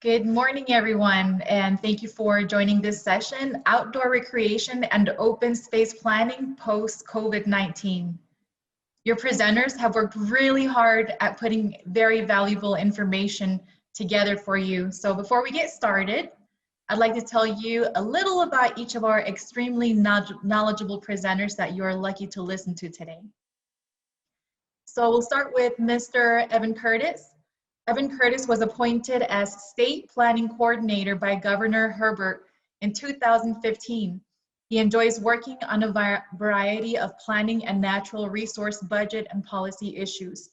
Good morning, everyone, and thank you for joining this session, Outdoor Recreation and Open Space Planning Post-COVID-19. Your presenters have worked really hard at putting very valuable information together for you. So before we get started, I'd like to tell you a little about each of our extremely knowledgeable presenters that you are lucky to listen to today. So we'll start with Mr. Evan Curtis. Evan Curtis was appointed as State Planning Coordinator by Governor Herbert in 2015. He enjoys working on a variety of planning and natural resource budget and policy issues.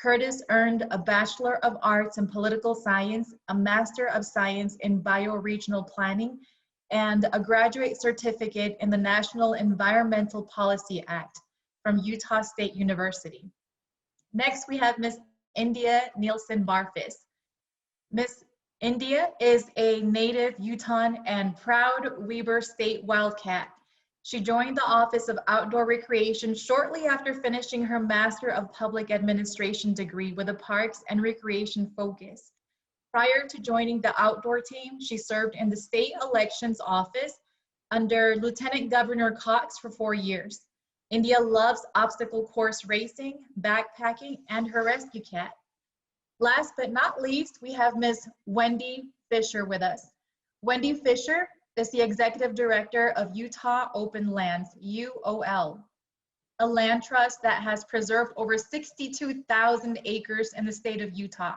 Curtis earned a Bachelor of Arts in Political Science, a Master of Science in Bioregional Planning, and a graduate certificate in the National Environmental Policy Act from Utah State University. Next, we have Ms. India Nielsen Barfis. Ms. India is a native Utah and proud Weber State Wildcat. She joined the Office of Outdoor Recreation shortly after finishing her Master of Public Administration degree with a Parks and Recreation focus. Prior to joining the outdoor team, she served in the State Elections Office under Lieutenant Governor Cox for 4 years. India loves obstacle course racing, backpacking, and her rescue cat. Last but not least, we have Ms. Wendy Fisher with us. Wendy Fisher is the Executive Director of Utah Open Lands, UOL, a land trust that has preserved over 62,000 acres in the state of Utah.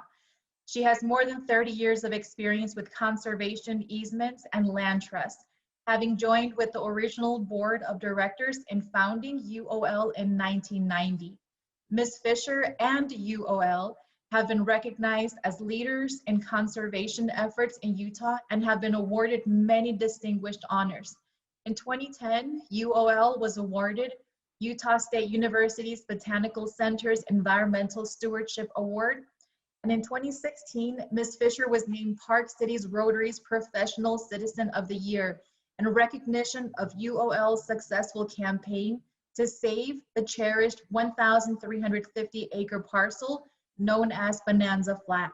She has more than 30 years of experience with conservation easements and land trusts, having joined with the original board of directors in founding UOL in 1990. Ms. Fisher and UOL have been recognized as leaders in conservation efforts in Utah and have been awarded many distinguished honors. In 2010, UOL was awarded Utah State University's Botanical Center's Environmental Stewardship Award. And in 2016, Ms. Fisher was named Park Cities Rotary's Professional Citizen of the Year in recognition of UOL's successful campaign to save the cherished 1,350-acre parcel known as Bonanza Flat.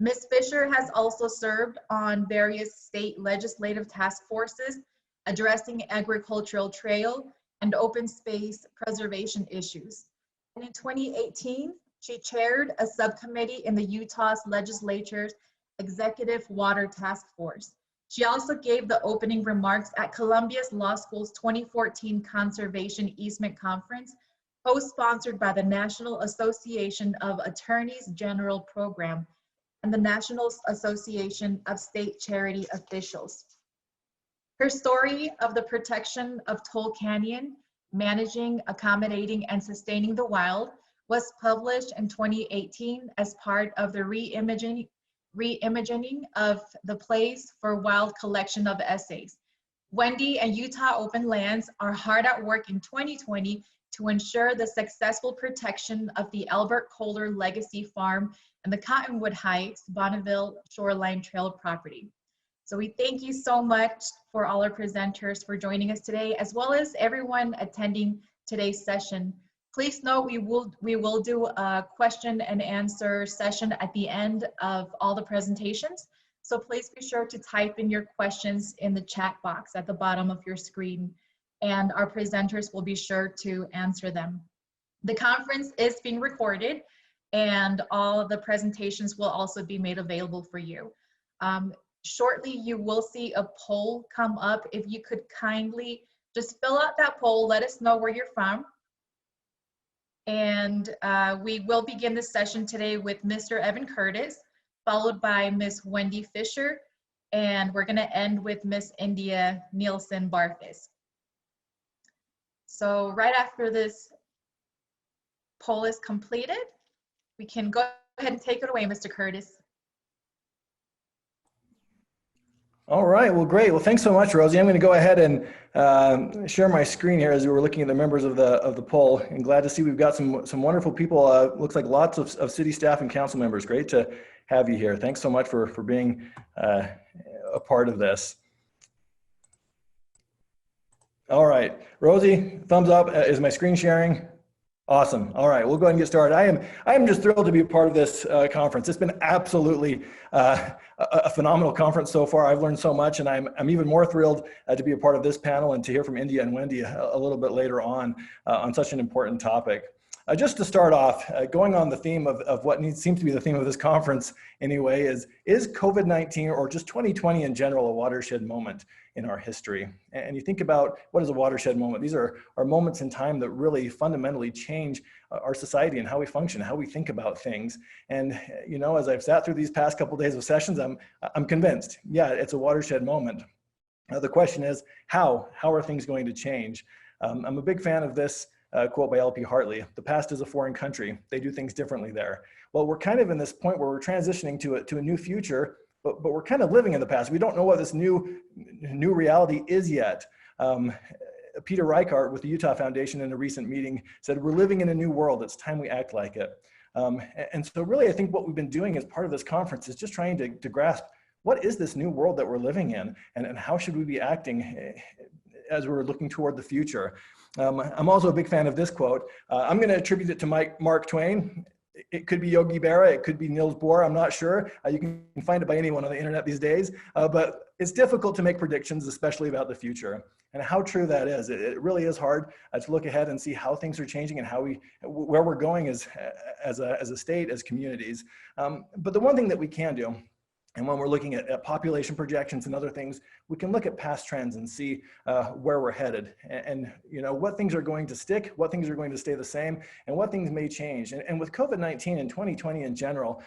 Ms. Fisher has also served on various state legislative task forces addressing agricultural trail and open space preservation issues. And in 2018, she chaired a subcommittee in the Utah's legislature's Executive Water Task Force. She also gave the opening remarks at Columbia Law School's 2014 Conservation Easement Conference, co-sponsored by the National Association of Attorneys General Program and the National Association of State Charity Officials. Her story of the protection of Toll Canyon, managing, accommodating, and sustaining the wild was published in 2018 as part of the reimagining of the Place for Wild collection of essays. Wendy and Utah Open Lands are hard at work in 2020 to ensure the successful protection of the Albert Kohler Legacy Farm and the Cottonwood Heights Bonneville Shoreline Trail property. So we thank you so much for all our presenters for joining us today, as well as everyone attending today's session. Please note we will do a question and answer session at the end of all the presentations. So please be sure to type in your questions in the chat box at the bottom of your screen, and our presenters will be sure to answer them. The conference is being recorded, and all of the presentations will also be made available for you. Shortly, you will see a poll come up. If you could kindly just fill out that poll, let us know where you're from. And we will begin this session today with Mr. Evan Curtis, followed by Ms. Wendy Fisher, and we're gonna end with Ms. India Nielsen Barfis. So right after this poll is completed, we can go ahead and take it away, Mr. Curtis. All right, well, great. Well, thanks so much, Rosie. I'm going to go ahead and share my screen here as we were looking at the members of the poll. And glad to see we've got some wonderful people. Looks like lots of city staff and council members. Great to have you here. Thanks so much for being a part of this. All right, Rosie, thumbs up. Is my screen sharing? Awesome. All right, we'll go ahead and get started. I am just thrilled to be a part of this conference. It's been absolutely a phenomenal conference so far. I've learned so much, and I'm even more thrilled to be a part of this panel and to hear from India and Wendy a little bit later on such an important topic. Just to start off, going on the theme of what seems to be the theme of this conference anyway, is COVID-19 or just 2020 in general a watershed moment in our history? And you think about what is a watershed moment? These are moments in time that really fundamentally change our society and how we function, how we think about things. And you know, as I've sat through these past couple of days of sessions, I'm convinced, yeah, it's a watershed moment. The question is, how are things going to change? I'm a big fan of this quote by L.P. Hartley: "The past is a foreign country. They do things differently there." Well, we're kind of in this point where we're transitioning to a new future, but we're kind of living in the past. We don't know what this new reality is yet. Peter Reichart with the Utah Foundation in a recent meeting said, "We're living in a new world. It's time we act like it." And so really, I think what we've been doing as part of this conference is just trying to grasp what is this new world that we're living in, and how should we be acting as we're looking toward the future. I'm also a big fan of this quote. I'm going to attribute it to Mark Twain. It could be Yogi Berra, it could be Niels Bohr, I'm not sure. You can find it by anyone on the internet these days, but it's difficult to make predictions, especially about the future. And how true that is. It really is hard to look ahead and see how things are changing and where we're going as a state, as communities. But the one thing that we can do, and when we're looking at population projections and other things, we can look at past trends and see where we're headed, and you know, what things are going to stick, what things are going to stay the same, and what things may change. And with COVID-19 and 2020 in general,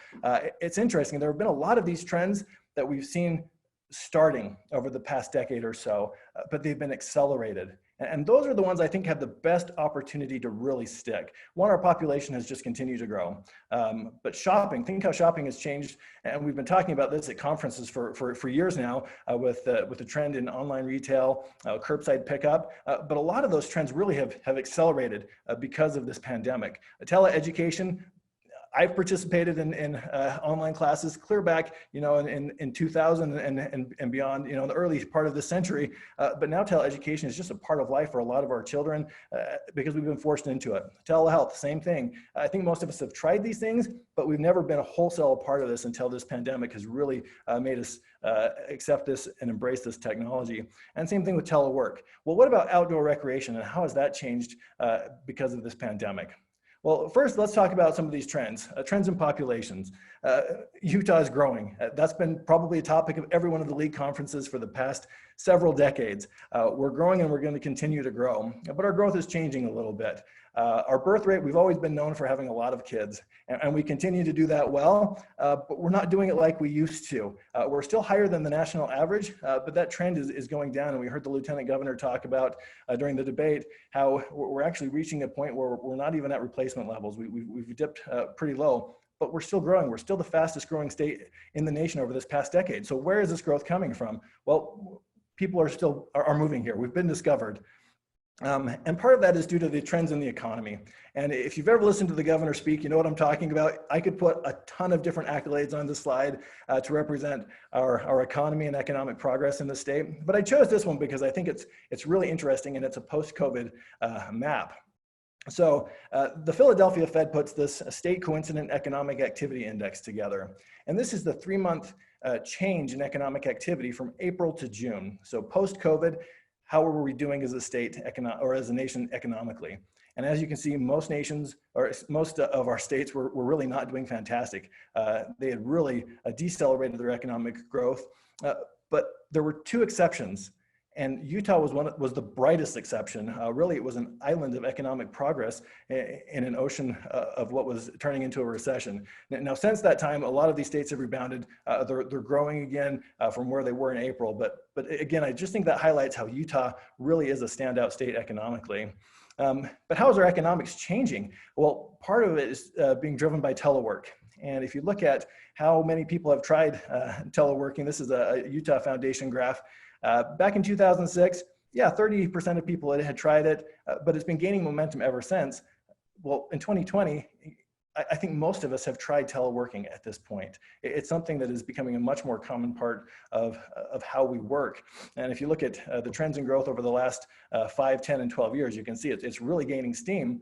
it's interesting. There have been a lot of these trends that we've seen starting over the past decade or so, but they've been accelerated. And those are the ones I think have the best opportunity to really stick. One, our population has just continued to grow. But shopping, think how shopping has changed. And we've been talking about this at conferences for years now with the trend in online retail, curbside pickup. But a lot of those trends really have accelerated because of this pandemic. Teleeducation, I've participated in online classes clear back, you know, in 2000 and beyond, you know, in the early part of the century. But now teleeducation is just a part of life for a lot of our children because we've been forced into it. Telehealth, same thing. I think most of us have tried these things, but we've never been a wholesale part of this until this pandemic has really made us accept this and embrace this technology. And same thing with telework. Well, what about outdoor recreation, and how has that changed because of this pandemic? Well, first, let's talk about some of these trends, trends in populations. Utah is growing. That's been probably a topic of every one of the league conferences for the past several decades. We're growing and we're going to continue to grow, but our growth is changing a little bit. Our birth rate, we've always been known for having a lot of kids, and we continue to do that well, but we're not doing it like we used to. We're still higher than the national average, but that trend is going down, and we heard the Lieutenant Governor talk about during the debate how we're actually reaching a point where we're not even at replacement levels. We've dipped pretty low, but we're still growing. We're still the fastest growing state in the nation over this past decade. So where is this growth coming from? Well, people are moving here. We've been discovered. And part of that is due to the trends in the economy. And if you've ever listened to the governor speak, you know what I'm talking about. I could put a ton of different accolades on this slide to represent our economy and economic progress in the state. But I chose this one because I think it's really interesting, and it's a post-COVID map. So the Philadelphia Fed puts this state coincident economic activity index together. And this is the 3-month change in economic activity from April to June. So post-COVID, how were we doing as a state or as a nation economically? And as you can see, most nations, or most of our states were really not doing fantastic. They had really decelerated their economic growth, but there were 2 exceptions. And Utah was the brightest exception. Really, it was an island of economic progress in an ocean of what was turning into a recession. Now, since that time, a lot of these states have rebounded. They're growing again from where they were in April. But again, I just think that highlights how Utah really is a standout state economically. But how is our economics changing? Well, part of it is being driven by telework. And if you look at how many people have tried teleworking, this is a Utah Foundation graph. Back in 2006, yeah, 30% of people had tried it, but it's been gaining momentum ever since. Well, in 2020, I think most of us have tried teleworking at this point. It's something that is becoming a much more common part of how we work. And if you look at the trends in growth over the last 5, 10, and 12 years, you can see it's really gaining steam.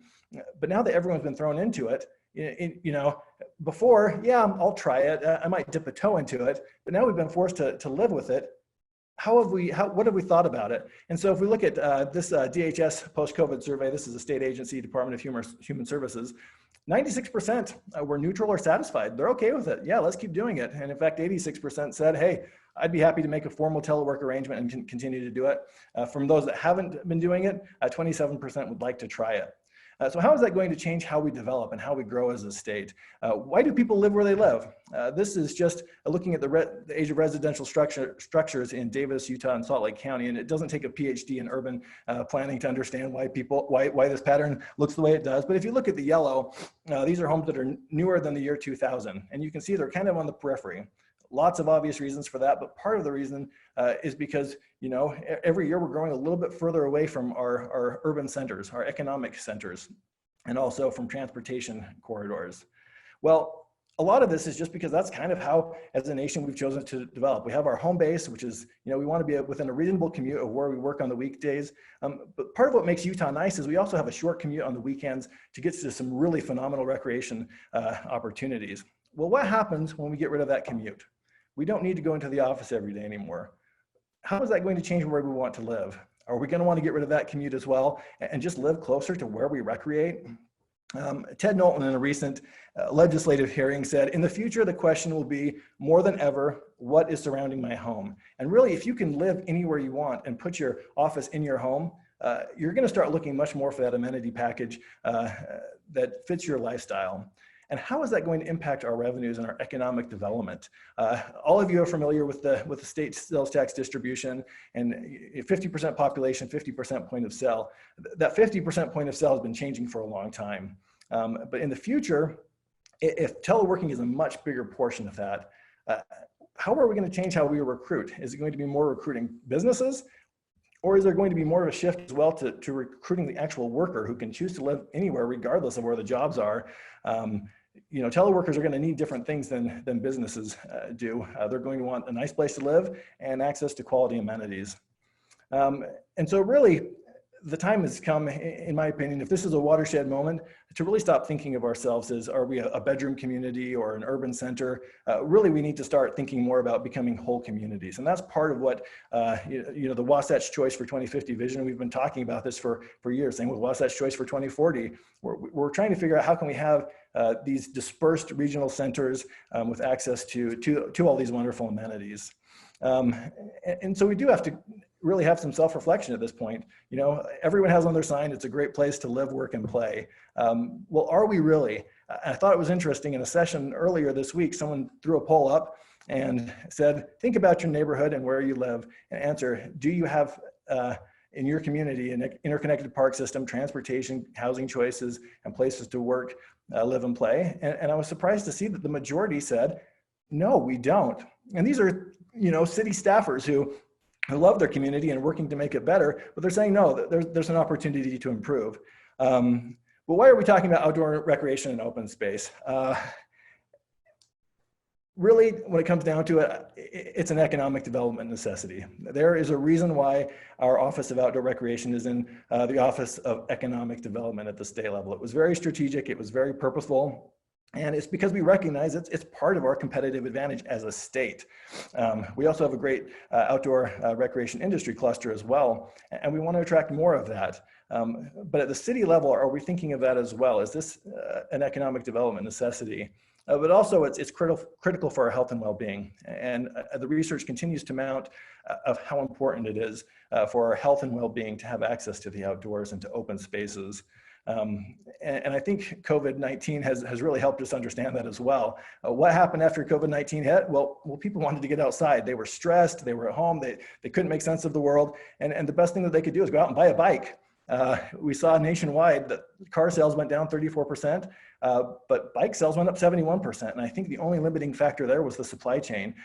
But now that everyone's been thrown into it, you know, before, yeah, I'll try it. I might dip a toe into it, but now we've been forced to live with it. What have we thought about it? And so if we look at this DHS post-COVID survey, this is a state agency, Department of Human Services, 96% were neutral or satisfied. They're okay with it. Yeah, let's keep doing it. And in fact, 86% said, hey, I'd be happy to make a formal telework arrangement and continue to do it. From those that haven't been doing it, 27% would like to try it. So how is that going to change how we develop and how we grow as a state? Why do people live where they live? This is just looking at the age of residential structures in Davis, Utah, and Salt Lake County, and it doesn't take a PhD in urban planning to understand why this pattern looks the way it does. But if you look at the yellow, these are homes that are newer than the year 2000, and you can see they're kind of on the periphery. Lots of obvious reasons for that, but part of the reason is because, you know, every year we're growing a little bit further away from our urban centers, our economic centers, and also from transportation corridors. Well, a lot of this is just because that's kind of how, as a nation, we've chosen to develop. We have our home base, which is, you know, we want to be within a reasonable commute of where we work on the weekdays. But part of what makes Utah nice is we also have a short commute on the weekends to get to some really phenomenal recreation opportunities. Well, what happens when we get rid of that commute? We don't need to go into the office every day anymore. How is that going to change where we want to live? Are we going to want to get rid of that commute as well and just live closer to where we recreate? Ted Knowlton, in a recent legislative hearing, said, in the future, the question will be more than ever, what is surrounding my home? And really, if you can live anywhere you want and put your office in your home, you're going to start looking much more for that amenity package that fits your lifestyle. And how is that going to impact our revenues and our economic development? All of you are familiar with the state sales tax distribution, and 50% population, 50% point of sale. That 50% point of sale has been changing for a long time. But in the future, if teleworking is a much bigger portion of that, how are we going to change how we recruit? Is it going to be more recruiting businesses? Or is there going to be more of a shift as well to recruiting the actual worker who can choose to live anywhere regardless of where the jobs are? You know, teleworkers are going to need different things than businesses do. They're going to want a nice place to live and access to quality amenities. And so really, the time has come, in my opinion, if this is a watershed moment, to really stop thinking of ourselves as, are we a bedroom community or an urban center? Really, we need to start thinking more about becoming whole communities. And that's part of what, you know, the Wasatch Choice for 2050 vision, we've been talking about this for years, same with Wasatch Choice for 2040. We're trying to figure out how can we have these dispersed regional centers with access to all these wonderful amenities. And so we do have to really have some self-reflection at this point. You know, everyone has on their sign, it's a great place to live, work, and play. Well, are we really? I thought it was interesting in a session earlier this week, someone threw a poll up and said, think about your neighborhood and where you live and answer, do you have in your community an interconnected park system, transportation, housing choices, and places to work, live, and play? And I was surprised to see that the majority said, no, we don't. And these are, you know, city staffers who love their community and working to make it better, but they're saying, no, there's an opportunity to improve. But why are we talking about outdoor recreation and open space? Really, when it comes down to it, it's an economic development necessity. There is a reason why our Office of Outdoor Recreation is in the Office of Economic Development at the state level. It was very strategic, it was very purposeful. And it's because we recognize it's part of our competitive advantage as a state. We also have a great outdoor recreation industry cluster as well, and we want to attract more of that. But at the city level, are we thinking of that as well? Is this an economic development necessity? But also it's critical for our health and well-being. And the research continues to mount of how important it is for our health and well-being to have access to the outdoors and to open spaces. And I think COVID-19 has really helped us understand that as well. What happened after COVID-19 hit? Well, people wanted to get outside. They were stressed, they were at home, they couldn't make sense of the world. And the best thing that they could do is go out and buy a bike. We saw nationwide that car sales went down 34%, but bike sales went up 71%. And I think the only limiting factor there was the supply chain.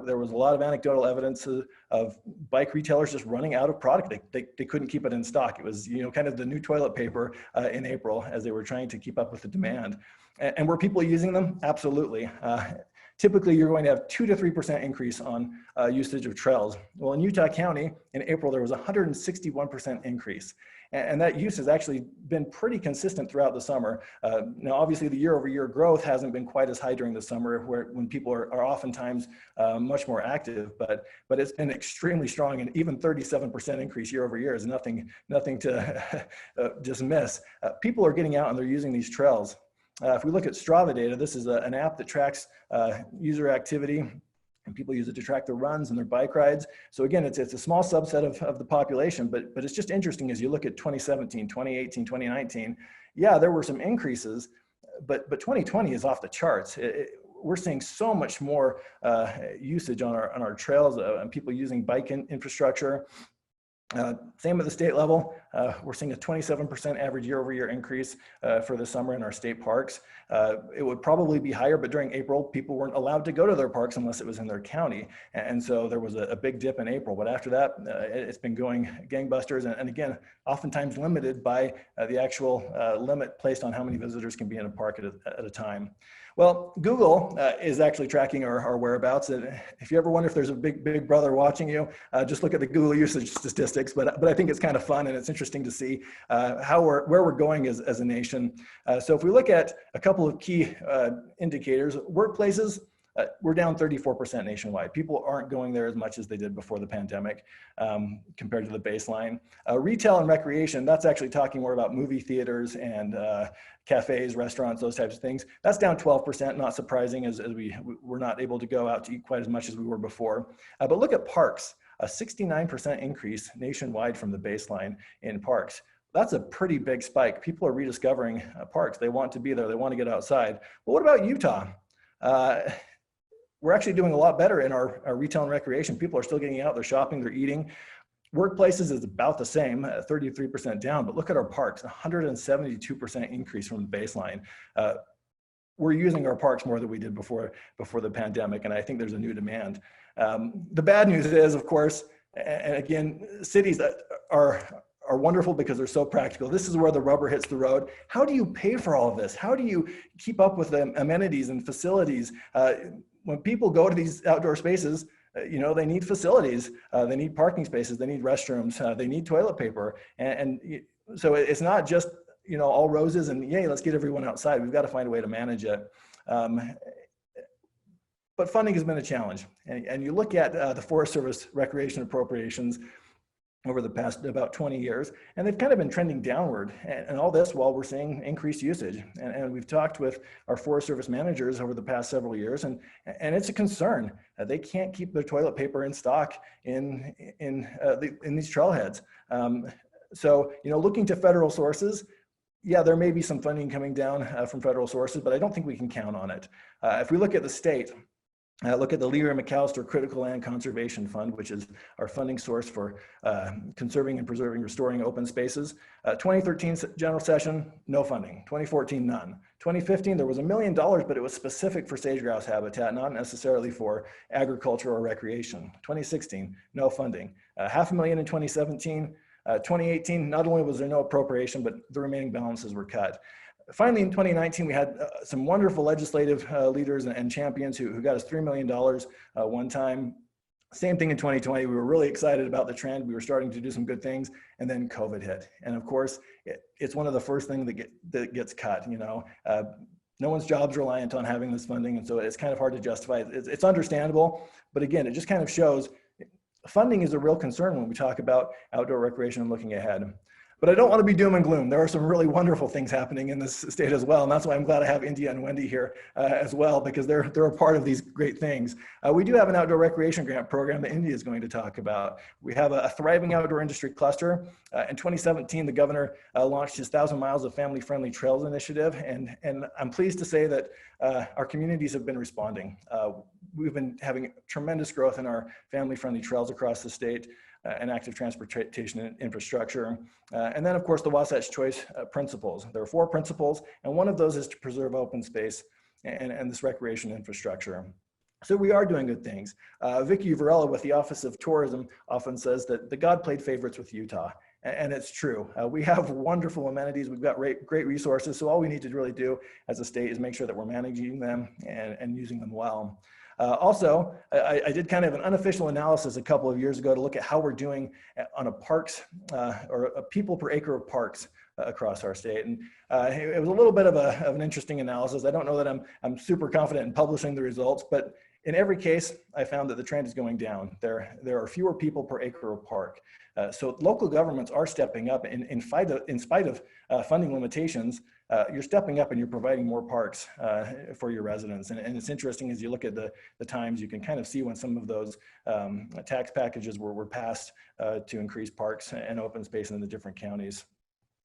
There was a lot of anecdotal evidence of bike retailers just running out of product. They couldn't keep it in stock. It was, you know, kind of the new toilet paper in April as they were trying to keep up with the demand. And were people using them? Absolutely. Typically, you're going to have 2 to 3% increase on usage of trails. Well, in Utah County, in April, there was a 161% increase. And that use has actually been pretty consistent throughout the summer. Now, obviously, the year-over-year growth hasn't been quite as high during the summer, when people are oftentimes much more active, but it's been extremely strong, and even 37% increase year-over-year is nothing to dismiss. People are getting out and they're using these trails. If we look at Strava Data, this is an app that tracks user activity, and people use it to track their runs and their bike rides. So again, it's a small subset of the population, but it's just interesting as you look at 2017, 2018, 2019, yeah, there were some increases, but 2020 is off the charts. We're seeing so much more usage on our trails, and people using bike infrastructure. Same at the state level, we're seeing a 27% average year-over-year increase for the summer in our state parks. It would probably be higher, but during April, people weren't allowed to go to their parks unless it was in their county. And so there was a big dip in April, but after that, it's been going gangbusters. And again, oftentimes limited by the actual limit placed on how many visitors can be in a park at a time. Well, Google is actually tracking our whereabouts. And if you ever wonder if there's a big brother watching you, just look at the Google usage statistics. But I think it's kind of fun, and it's interesting to see where we're going as a nation. So if we look at a couple of key indicators, workplaces, we're down 34% nationwide. People aren't going there as much as they did before the pandemic compared to the baseline. Retail and recreation, that's actually talking more about movie theaters and cafes, restaurants, those types of things. That's down 12%, not surprising as we're not able to go out to eat quite as much as we were before. But look at parks, a 69% increase nationwide from the baseline in parks. That's a pretty big spike. People are rediscovering parks. They want to be there. They want to get outside. But what about Utah? We're actually doing a lot better in our retail and recreation. People are still getting out, they're shopping, they're eating. Workplaces is about the same, 33% down, but look at our parks, 172% increase from the baseline. We're using our parks more than we did before the pandemic, and I think there's a new demand. The bad news is, of course, and again, cities that are wonderful because they're so practical. This is where the rubber hits the road. How do you pay for all of this? How do you keep up with the amenities and facilities? When people go to these outdoor spaces, they need facilities, they need parking spaces, they need restrooms, they need toilet paper. And so it's not just, all roses and yay, let's get everyone outside. We've got to find a way to manage it. But funding has been a challenge. And you look at the Forest Service recreation appropriations over the past about 20 years, and they've kind of been trending downward. And all this while we're seeing increased usage. And we've talked with our Forest Service managers over the past several years, and it's a concern. They can't keep their toilet paper in stock in these trailheads. So, looking to federal sources, yeah, there may be some funding coming down from federal sources, but I don't think we can count on it. If we look at the state, look at the Leary McAllister Critical Land Conservation Fund, which is our funding source for conserving and preserving, restoring open spaces. 2013 general session, no funding. 2014, none. 2015, there was $1 million, but it was specific for sage-grouse habitat, not necessarily for agriculture or recreation. 2016, no funding. $500,000 in 2017. 2018, not only was there no appropriation, but the remaining balances were cut. Finally, in 2019, we had some wonderful legislative leaders and champions who got us $3 million one time. Same thing in 2020. We were really excited about the trend. We were starting to do some good things, and then COVID hit. And of course, it's one of the first things that gets cut. No one's job's reliant on having this funding, and so it's kind of hard to justify. It's understandable, but again, it just kind of shows funding is a real concern when we talk about outdoor recreation and looking ahead. But I don't want to be doom and gloom. There are some really wonderful things happening in this state as well. And that's why I'm glad I have India and Wendy here as well, because they're a part of these great things. We do have an outdoor recreation grant program that India is going to talk about. We have a thriving outdoor industry cluster. In 2017, the governor launched his 1,000 Miles of Family-Friendly Trails initiative. And I'm pleased to say that our communities have been responding. We've been having tremendous growth in our family-friendly trails across the state. And active transportation infrastructure. And then, of course, the Wasatch Choice principles. There are 4 principles, and one of those is to preserve open space and this recreation infrastructure. So we are doing good things. Vicki Varela with the Office of Tourism often says that the God played favorites with Utah. And it's true. We have wonderful amenities. We've got great resources. So all we need to really do as a state is make sure that we're managing them and using them well. Also, I did kind of an unofficial analysis a couple of years ago to look at how we're doing on a parks or a people per acre of parks across our state. And it was a little bit of an interesting analysis. I don't know that I'm super confident in publishing the results, but in every case, I found that the trend is going down. There are fewer people per acre of park. So local governments are stepping up in spite of funding limitations. You're stepping up and you're providing more parks for your residents. And it's interesting as you look at the times, you can kind of see when some of those tax packages were passed to increase parks and open space in the different counties.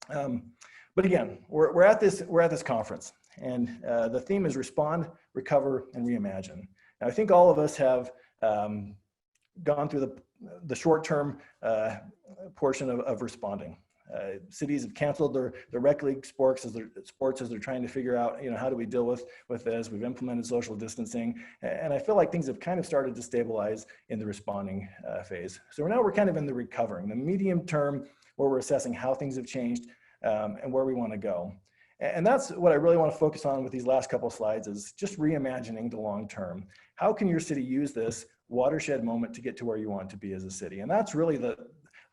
But again, we're at this conference, and the theme is respond, recover, and reimagine. Now, I think all of us have gone through the short-term portion of responding. Cities have canceled their rec league sports as they're trying to figure out, how do we deal with this? We've implemented social distancing, and I feel like things have kind of started to stabilize in the responding phase. So now we're kind of in the recovering, the medium term, where we're assessing how things have changed and where we want to go. And that's what I really want to focus on with these last couple of slides, is just reimagining the long term. How can your city use this watershed moment to get to where you want to be as a city? And that's really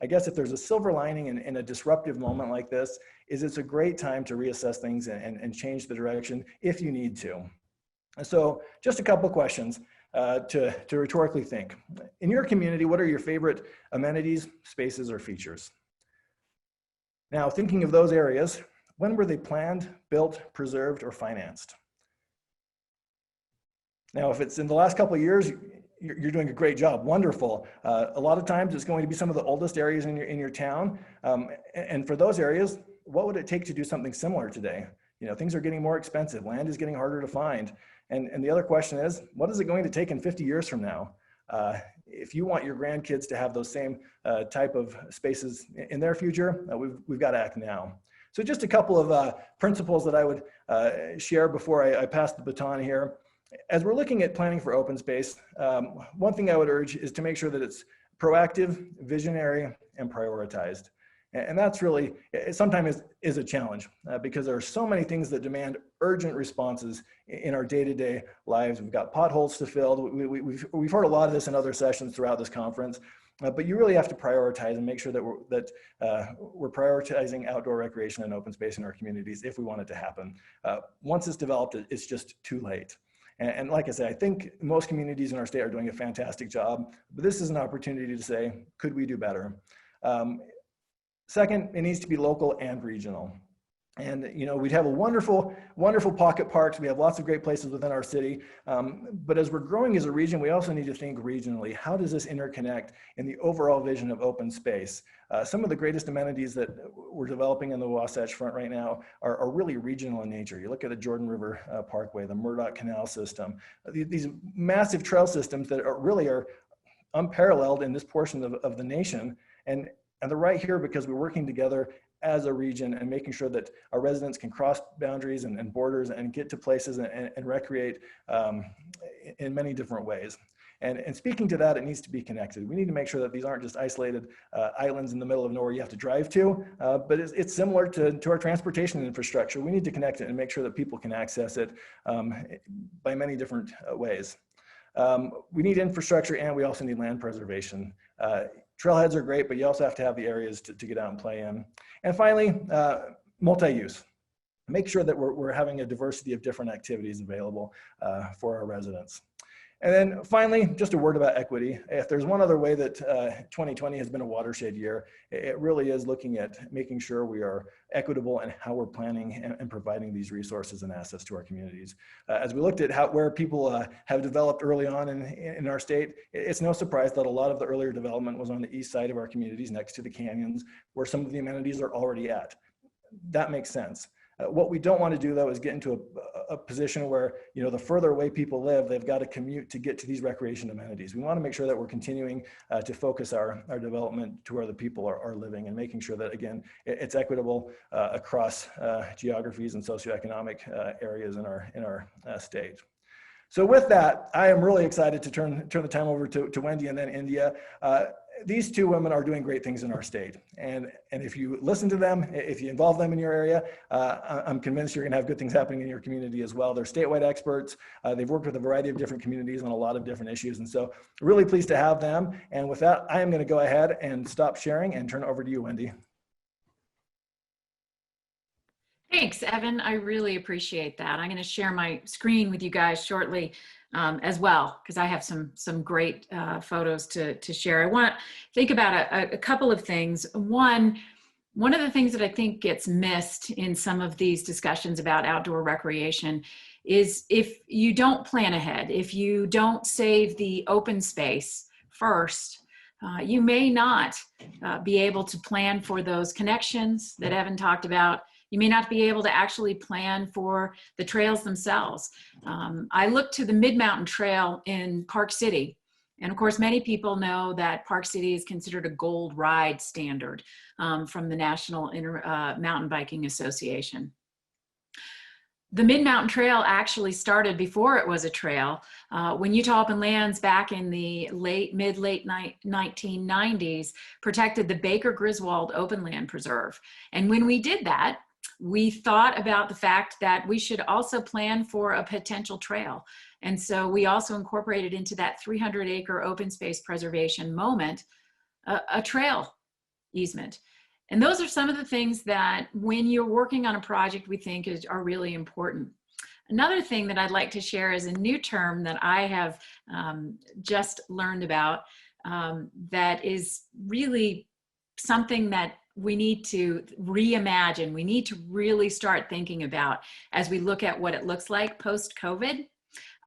I guess if there's a silver lining in a disruptive moment like this, is it's a great time to reassess things and change the direction if you need to. So just a couple of questions to rhetorically think. In your community, what are your favorite amenities, spaces, or features? Now, thinking of those areas, when were they planned, built, preserved, or financed? Now, if it's in the last couple of years, you're doing a great job. Wonderful. A lot of times it's going to be some of the oldest areas in your town. And for those areas, what would it take to do something similar today? Things are getting more expensive. Land is getting harder to find. And the other question is, what is it going to take in 50 years from now? If you want your grandkids to have those same type of spaces in their future, we've got to act now. So just a couple of principles that I would share before I pass the baton here. As we're looking at planning for open space, one thing I would urge is to make sure that it's proactive, visionary, and prioritized. And that's really, sometimes is a challenge because there are so many things that demand urgent responses in our day-to-day lives. We've got potholes to fill. We've heard a lot of this in other sessions throughout this conference, but you really have to prioritize and make sure that we're prioritizing outdoor recreation and open space in our communities if we want it to happen. Once it's developed, it's just too late. And like I said, I think most communities in our state are doing a fantastic job, but this is an opportunity to say, could we do better? Second, it needs to be local and regional. And we'd have a wonderful pocket parks. We have lots of great places within our city. But as we're growing as a region, we also need to think regionally. How does this interconnect in the overall vision of open space? Some of the greatest amenities that we're developing in the Wasatch Front right now are really regional in nature. You look at the Jordan River Parkway, the Murdoch Canal System, these massive trail systems that are unparalleled in this portion of the nation. And they're right here because we're working together as a region and making sure that our residents can cross boundaries and borders and get to places and recreate in many different ways. And speaking to that, it needs to be connected. We need to make sure that these aren't just isolated islands in the middle of nowhere you have to drive to, but it's similar to our transportation infrastructure. We need to connect it and make sure that people can access it by many different ways. We need infrastructure, and we also need land preservation. Trailheads are great, but you also have to have the areas to get out and play in. And finally, multi-use. Make sure that we're having a diversity of different activities available for our residents. And then finally, just a word about equity. If there's one other way that 2020 has been a watershed year, it really is looking at making sure we are equitable in how we're planning and providing these resources and assets to our communities. As we looked at where people have developed early on in our state, it's no surprise that a lot of the earlier development was on the east side of our communities next to the canyons, where some of the amenities are already at. That makes sense. What we don't want to do, though, is get into a position where, the further away people live, they've got to commute to get to these recreation amenities. We want to make sure that we're continuing to focus our development to where the people are living and making sure that, again, it's equitable across geographies and socioeconomic areas in our state. So with that, I am really excited to turn the time over to Wendy and then India. these two women are doing great things in our state. And if you listen to them, if you involve them in your area, I'm convinced you're going to have good things happening in your community as well. They're statewide experts. They've worked with a variety of different communities on a lot of different issues. And so really pleased to have them. And with that, I am going to go ahead and stop sharing and turn it over to you, Wendy. Thanks, Evan. I really appreciate that. I'm going to share my screen with you guys shortly as well, because I have some great photos to share. I want to think about a couple of things. One of the things that I think gets missed in some of these discussions about outdoor recreation is if you don't plan ahead, if you don't save the open space first, you may not be able to plan for those connections that Evan talked about. You may not be able to actually plan for the trails themselves. I look to the Mid-Mountain Trail in Park City. And of course, many people know that Park City is considered a gold ride standard from the National Mountain Biking Association. The Mid-Mountain Trail actually started before it was a trail. When Utah Open Lands back in the mid-late 1990s protected the Baker Griswold Open Land Preserve. And when we did that, we thought about the fact that we should also plan for a potential trail. And so we also incorporated into that 300-acre open space preservation moment a trail easement. And those are some of the things that when you're working on a project we think are really important. Another thing that I'd like to share is a new term that I have just learned about that is really something that we need to reimagine. We need to really start thinking about as we look at what it looks like post-COVID.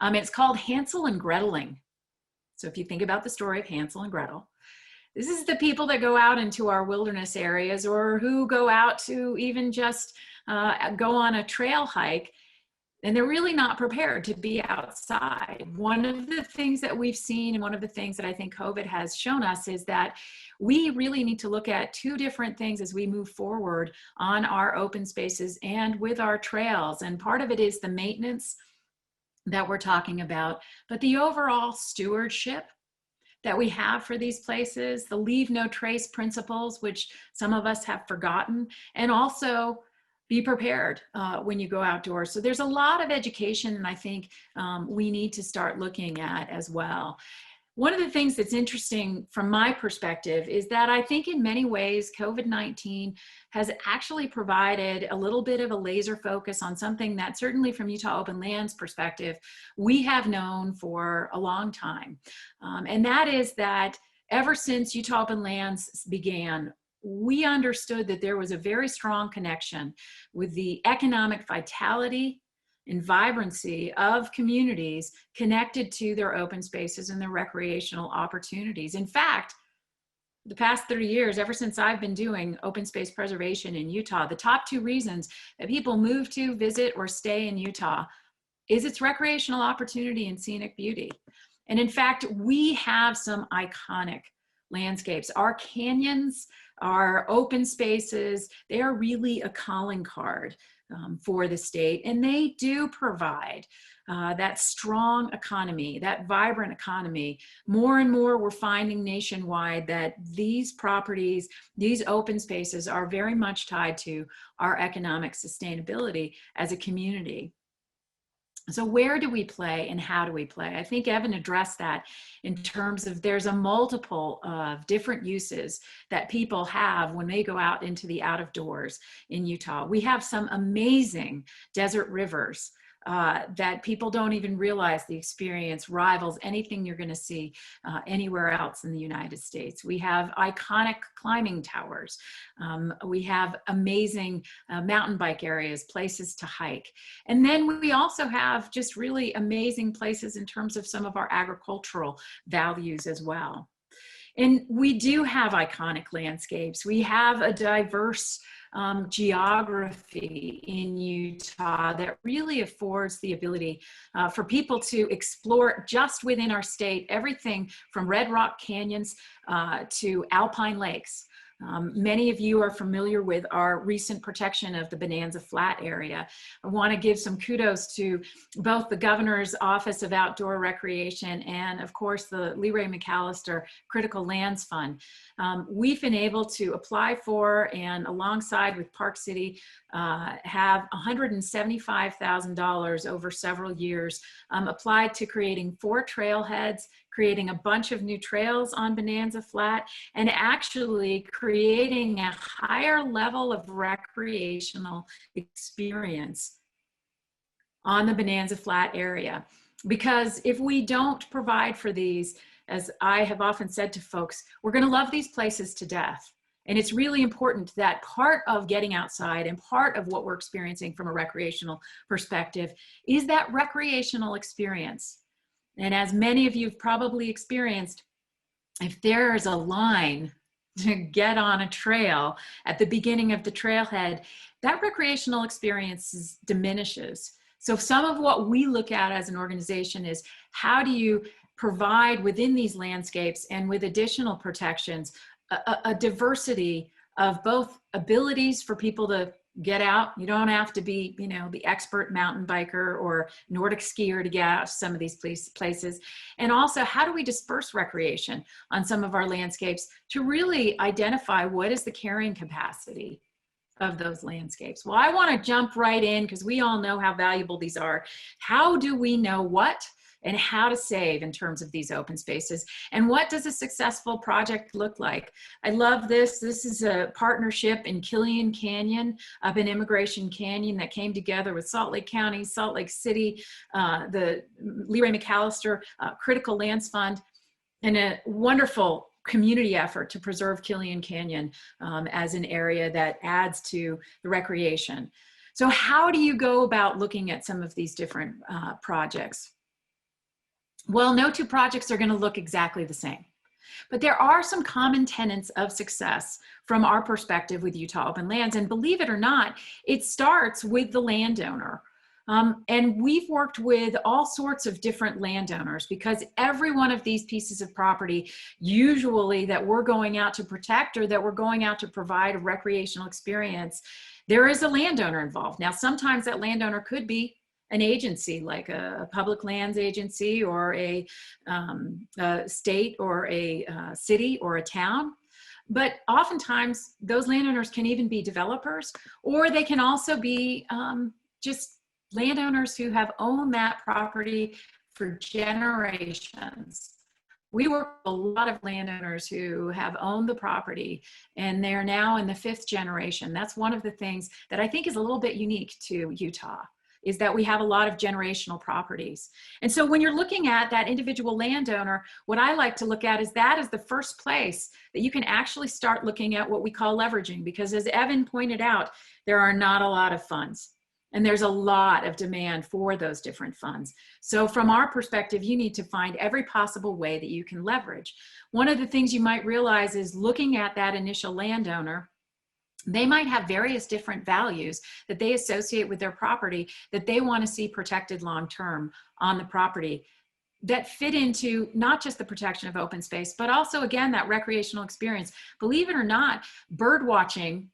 It's called Hansel and Greteling. So if you think about the story of Hansel and Gretel, this is the people that go out into our wilderness areas or who go out to even just go on a trail hike, and they're really not prepared to be outside. One of the things that we've seen and one of the things that I think COVID has shown us is that we really need to look at two different things as we move forward on our open spaces and with our trails. And part of it is the maintenance that we're talking about, but the overall stewardship that we have for these places, the leave no trace principles, which some of us have forgotten, and also be prepared when you go outdoors. So there's a lot of education, and I think we need to start looking at as well. One of the things that's interesting from my perspective is that I think in many ways COVID-19 has actually provided a little bit of a laser focus on something that certainly from Utah Open Lands perspective, we have known for a long time. And that is that ever since Utah Open Lands began, we understood that there was a very strong connection with the economic vitality and vibrancy of communities connected to their open spaces and their recreational opportunities. In fact, the past 30 years, ever since I've been doing open space preservation in Utah, the top two reasons that people move to, visit, or stay in Utah is its recreational opportunity and scenic beauty. And in fact, we have some iconic landscapes. Our canyons, our open spaces, they are really a calling card for the state, and they do provide that strong economy, that vibrant economy. More and more we're finding nationwide that these properties, these open spaces are very much tied to our economic sustainability as a community. So where do we play and how do we play? I think Evan addressed that in terms of there's a multiple of different uses that people have when they go out into the out of doors in Utah. We have some amazing desert rivers that people don't even realize the experience rivals anything you're going to see anywhere else in the United States. We have iconic climbing towers. We have amazing mountain bike areas, places to hike. And then we also have just really amazing places in terms of some of our agricultural values as well. And we do have iconic landscapes. We have a diverse geography in Utah that really affords the ability for people to explore just within our state, everything from red rock canyons to alpine lakes. Many of you are familiar with our recent protection of the Bonanza Flat area. I want to give some kudos to both the Governor's Office of Outdoor Recreation and, of course, the Leroy McAllister Critical Lands Fund. We've been able to apply for, and alongside with Park City, have $175,000 over several years applied to creating 4 trailheads, creating a bunch of new trails on Bonanza Flat, and actually creating a higher level of recreational experience on the Bonanza Flat area. Because if we don't provide for these, as I have often said to folks, we're going to love these places to death. And it's really important that part of getting outside and part of what we're experiencing from a recreational perspective is that recreational experience. And as many of you have probably experienced, if there's a line to get on a trail at the beginning of the trailhead, that recreational experience diminishes. So some of what we look at as an organization is, how do you provide within these landscapes and with additional protections a diversity of both abilities for people to get out. You don't have to be, you know, the expert mountain biker or Nordic skier to get out to some of these places. And also, how do we disperse recreation on some of our landscapes to really identify what is the carrying capacity of those landscapes? Well, I want to jump right in because we all know how valuable these are. How do we know what and how to save in terms of these open spaces? And what does a successful project look like? I love this. This is a partnership in Killian Canyon, up in Immigration Canyon, that came together with Salt Lake County, Salt Lake City, the Leroy McAllister Critical Lands Fund, and a wonderful community effort to preserve Killian Canyon as an area that adds to the recreation. So how do you go about looking at some of these different projects? Well, no two projects are going to look exactly the same, but there are some common tenets of success from our perspective with Utah Open Lands. And believe it or not, it starts with the landowner. And we've worked with all sorts of different landowners, because every one of these pieces of property, usually that we're going out to protect or that we're going out to provide a recreational experience, there is a landowner involved. Now, sometimes that landowner could be an agency, like a public lands agency, or a state, or a city, or a town. But oftentimes those landowners can even be developers, or they can also be just landowners who have owned that property for generations. We work with a lot of landowners who have owned the property and they're now in the 5th generation. That's one of the things that I think is a little bit unique to Utah, is that we have a lot of generational properties. And so when you're looking at that individual landowner, what I like to look at is that as the first place that you can actually start looking at what we call leveraging, because as Evan pointed out, there are not a lot of funds. And there's a lot of demand for those different funds. So from our perspective, you need to find every possible way that you can leverage. One of the things you might realize is, looking at that initial landowner, they might have various different values that they associate with their property that they want to see protected long-term on the property, that fit into not just the protection of open space, but also, again, that recreational experience. Believe it or not, bird watching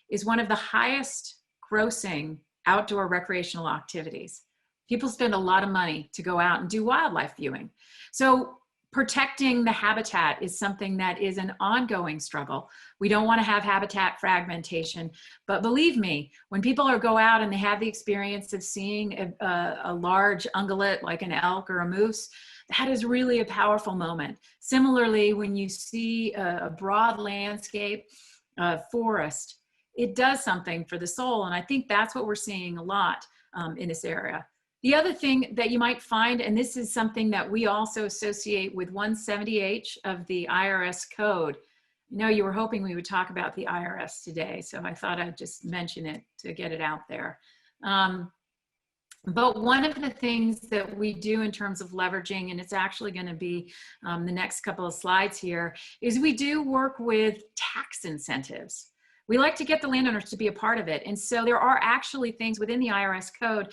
is one of the highest grossing outdoor recreational activities. People spend a lot of money to go out and do wildlife viewing. So protecting the habitat is something that is an ongoing struggle. We don't want to have habitat fragmentation, but believe me, when people go out and they have the experience of seeing a large ungulate like an elk or a moose, that is really a powerful moment. Similarly, when you see a broad landscape, forest, it does something for the soul. And I think that's what we're seeing a lot in this area. The other thing that you might find, and this is something that we also associate with 170H of the IRS code. You know, you were hoping we would talk about the IRS today, so I thought I'd just mention it to get it out there. But one of the things that we do in terms of leveraging, and it's actually going to be the next couple of slides here, is we do work with tax incentives. We like to get the landowners to be a part of it. And so there are actually things within the IRS code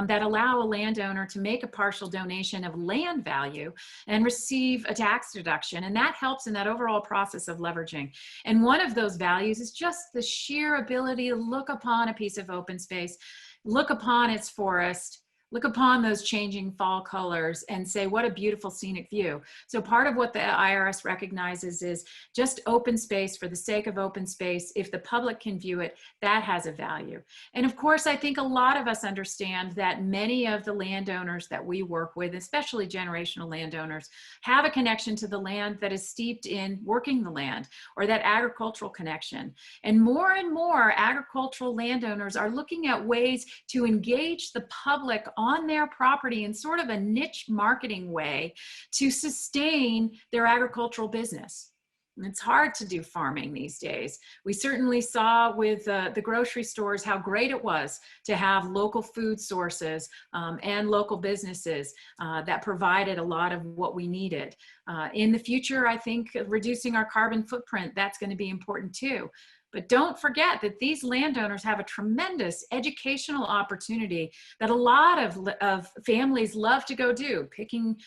that allow a landowner to make a partial donation of land value and receive a tax deduction. And that helps in that overall process of leveraging. And one of those values is just the sheer ability to look upon a piece of open space, look upon its forest, look upon those changing fall colors and say, what a beautiful scenic view. So part of what the IRS recognizes is just open space for the sake of open space. If the public can view it, that has a value. And of course, I think a lot of us understand that many of the landowners that we work with, especially generational landowners, have a connection to the land that is steeped in working the land, or that agricultural connection. And more agricultural landowners are looking at ways to engage the public on their property in sort of a niche marketing way to sustain their agricultural business. And it's hard to do farming these days. We certainly saw with the grocery stores how great it was to have local food sources and local businesses that provided a lot of what we needed. In the future, I think reducing our carbon footprint, that's going to be important too. But don't forget that these landowners have a tremendous educational opportunity that a lot of families love to go do, picking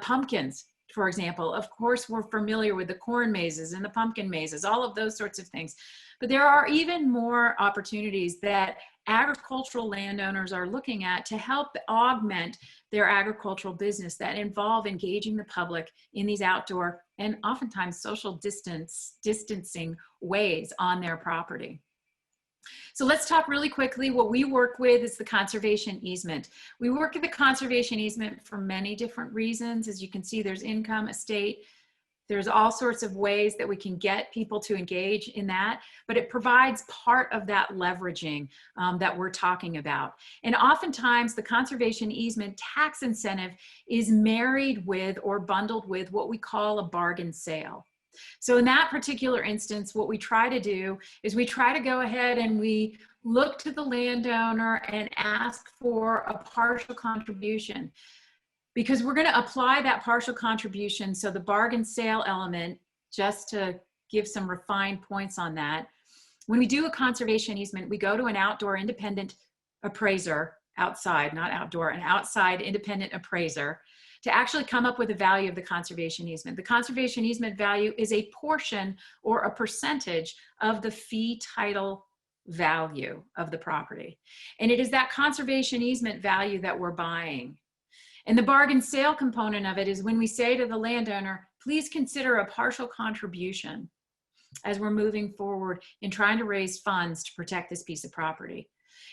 pumpkins, for example. Of course, we're familiar with the corn mazes and the pumpkin mazes, all of those sorts of things. But there are even more opportunities that agricultural landowners are looking at to help augment their agricultural business that involve engaging the public in these outdoor and oftentimes social distancing ways on their property. So let's talk really quickly. What we work with is the conservation easement. We work with the conservation easement for many different reasons. As you can see, there's income, estate. There's all sorts of ways that we can get people to engage in that, but it provides part of that leveraging that we're talking about. And oftentimes the conservation easement tax incentive is married with or bundled with what we call a bargain sale. So in that particular instance, what we try to do is we try to go ahead and we look to the landowner and ask for a partial contribution, because we're going to apply that partial contribution. So the bargain sale element, just to give some refined points on that, when we do a conservation easement, we go to an outdoor independent appraiser, outside, not outdoor, an outside independent appraiser, to actually come up with a value of the conservation easement. The conservation easement value is a portion or a percentage of the fee title value of the property. And it is that conservation easement value that we're buying. And the bargain sale component of it is when we say to the landowner, please consider a partial contribution as we're moving forward in trying to raise funds to protect this piece of property.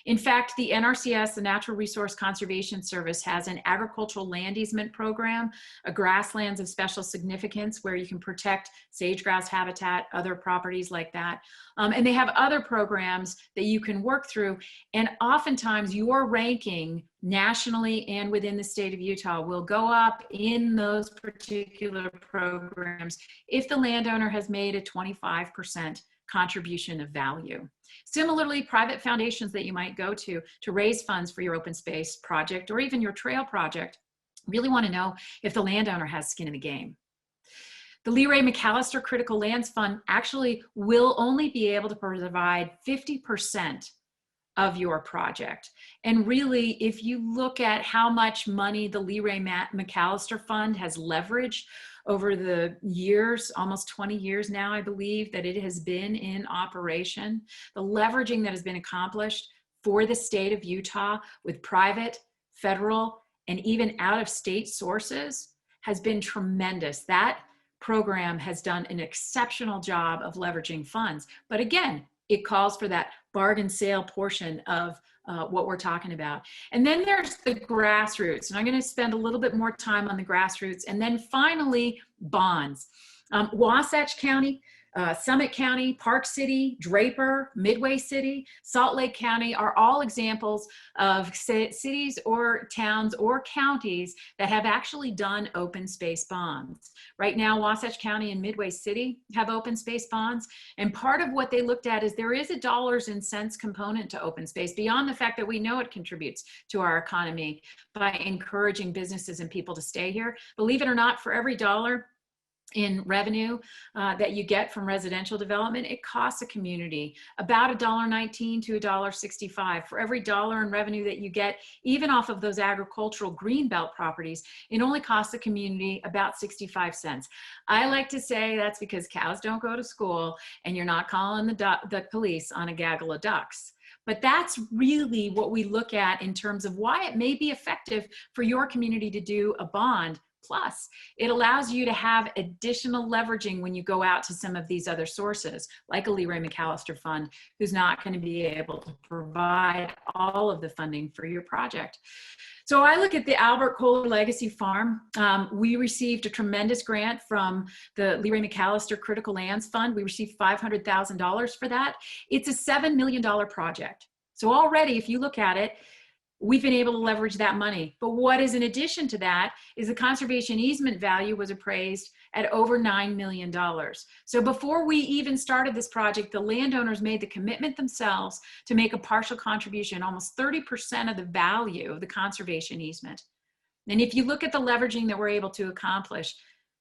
In fact, the NRCS, the Natural Resource Conservation Service, has an agricultural land easement program, a grasslands of special significance where you can protect sage-grouse habitat, other properties like that. And they have other programs that you can work through. And oftentimes your ranking nationally and within the state of Utah will go up in those particular programs if the landowner has made a 25% contribution of value. Similarly, private foundations that you might go to raise funds for your open space project or even your trail project really want to know if the landowner has skin in the game. The Lee Ray McAllister Critical Lands Fund actually will only be able to provide 50% of your project. And really, if you look at how much money the Lee Ray McAllister Fund has leveraged over the years, almost 20 years now, I believe, that it has been in operation, the leveraging that has been accomplished for the state of Utah with private, federal, and even out-of-state sources has been tremendous. That program has done an exceptional job of leveraging funds. But again, it calls for that bargain sale portion of what we're talking about. And then there's the grassroots, and I'm going to spend a little bit more time on the grassroots. And then finally, bonds. Wasatch County, Summit County, Park City, Draper, Midway City, Salt Lake County are all examples of cities or towns or counties that have actually done open space bonds. Right now, Wasatch County and Midway City have open space bonds. And part of what they looked at is there is a dollars and cents component to open space beyond the fact that we know it contributes to our economy by encouraging businesses and people to stay here. Believe it or not, for every dollar in revenue that you get from residential development, it costs a community about $1.19 to $1.65. For every dollar in revenue that you get, even off of those agricultural greenbelt properties, it only costs the community about 65 cents. I like to say that's because cows don't go to school and you're not calling the police on a gaggle of ducks. But that's really what we look at in terms of why it may be effective for your community to do a bond. Plus, it allows you to have additional leveraging when you go out to some of these other sources, like a Leroy McAllister fund, who's not going to be able to provide all of the funding for your project. So I look at the Albert Kohler Legacy Farm. We received a tremendous grant from the Leroy McAllister Critical Lands Fund. We received $500,000 for that. It's a $7 million project. So already, if you look at it, we've been able to leverage that money. But what is in addition to that is the conservation easement value was appraised at over $9 million. So before we even started this project, the landowners made the commitment themselves to make a partial contribution, almost 30% of the value of the conservation easement. And if you look at the leveraging that we're able to accomplish,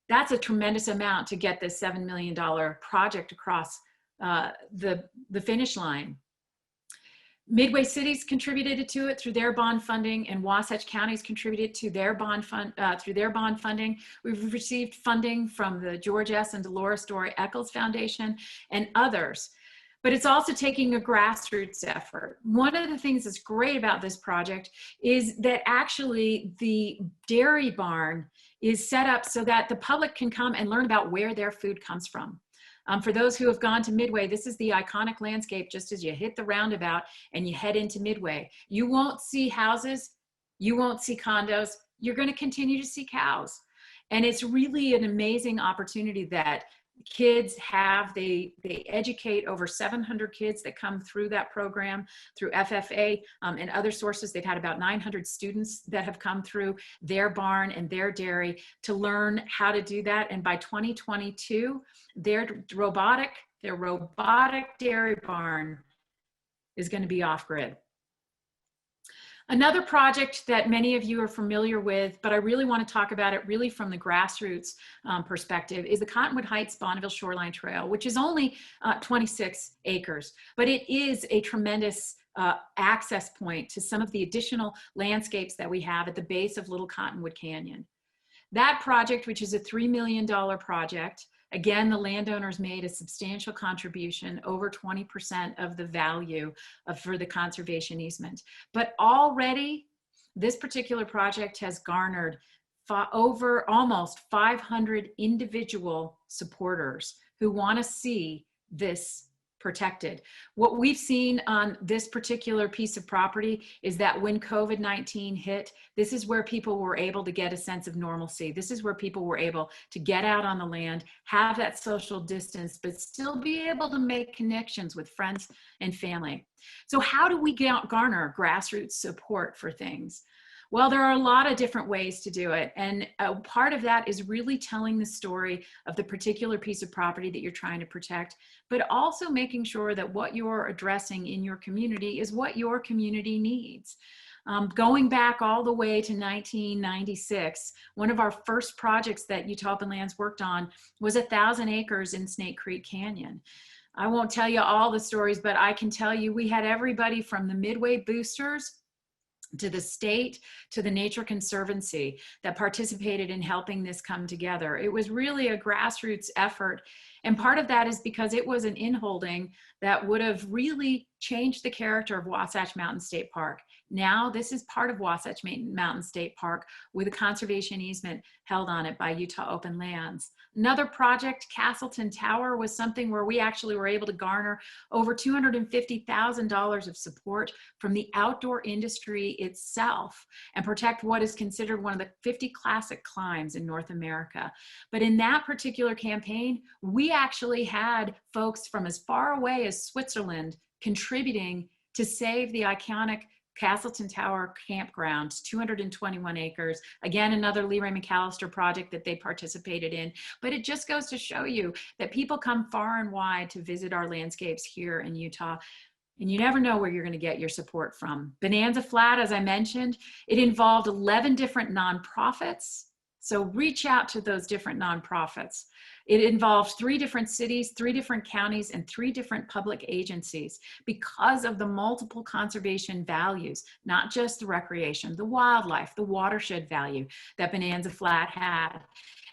that's a tremendous amount to get this $7 million project across the finish line. Midway cities contributed to it through their bond funding, and Wasatch counties contributed to their bond fund through their bond funding. We've received funding from the George S. and Dolores Story Eccles Foundation and others. But it's also taking a grassroots effort. One of the things that's great about this project is that actually the dairy barn is set up so that the public can come and learn about where their food comes from. For those who have gone to Midway, this is the iconic landscape just as you hit the roundabout and you head into Midway. You won't see houses, you won't see condos, you're going to continue to see cows. And it's really an amazing opportunity that kids have. They educate over 700 kids that come through that program through FFA and other sources. They've had about 900 students that have come through their barn and their dairy to learn how to do that. And by 2022, their robotic dairy barn is going to be off grid. Another project that many of you are familiar with, but I really want to talk about it really from the grassroots perspective, is the Cottonwood Heights Bonneville Shoreline Trail, which is only 26 acres, but it is a tremendous access point to some of the additional landscapes that we have at the base of Little Cottonwood Canyon. That project, which is a $3 million project, again, the landowners made a substantial contribution, over 20% of the value for the conservation easement. But already, this particular project has garnered over almost 500 individual supporters who want to see this protected. What we've seen on this particular piece of property is that when COVID-19 hit, this is where people were able to get a sense of normalcy. This is where people were able to get out on the land, have that social distance, but still be able to make connections with friends and family. So how do we garner grassroots support for things? Well, there are a lot of different ways to do it. And part of that is really telling the story of the particular piece of property that you're trying to protect, but also making sure that what you're addressing in your community is what your community needs. Going back all the way to 1996, one of our first projects that Utah Open Lands worked on was 1,000 acres in Snake Creek Canyon. I won't tell you all the stories, but I can tell you we had everybody from the Midway boosters to the state, to the Nature Conservancy that participated in helping this come together. It was really a grassroots effort. And part of that is because it was an inholding that would have really changed the character of Wasatch Mountain State Park. Now this is part of Wasatch Mountain State Park with a conservation easement held on it by Utah Open Lands. Another project, Castleton Tower, was something where we actually were able to garner over $250,000 of support from the outdoor industry itself and protect what is considered one of the 50 classic climbs in North America. But in that particular campaign, we actually had folks from as far away as Switzerland contributing to save the iconic Castleton Tower campground, 221 acres. Again, another Leroy McAllister project that they participated in. But it just goes to show you that people come far and wide to visit our landscapes here in Utah. And you never know where you're going to get your support from. Bonanza Flat, as I mentioned, it involved 11 different nonprofits, So reach out to those different nonprofits. It involves 3 different cities, 3 different counties, and 3 different public agencies because of the multiple conservation values, not just the recreation, the wildlife, the watershed value that Bonanza Flat had.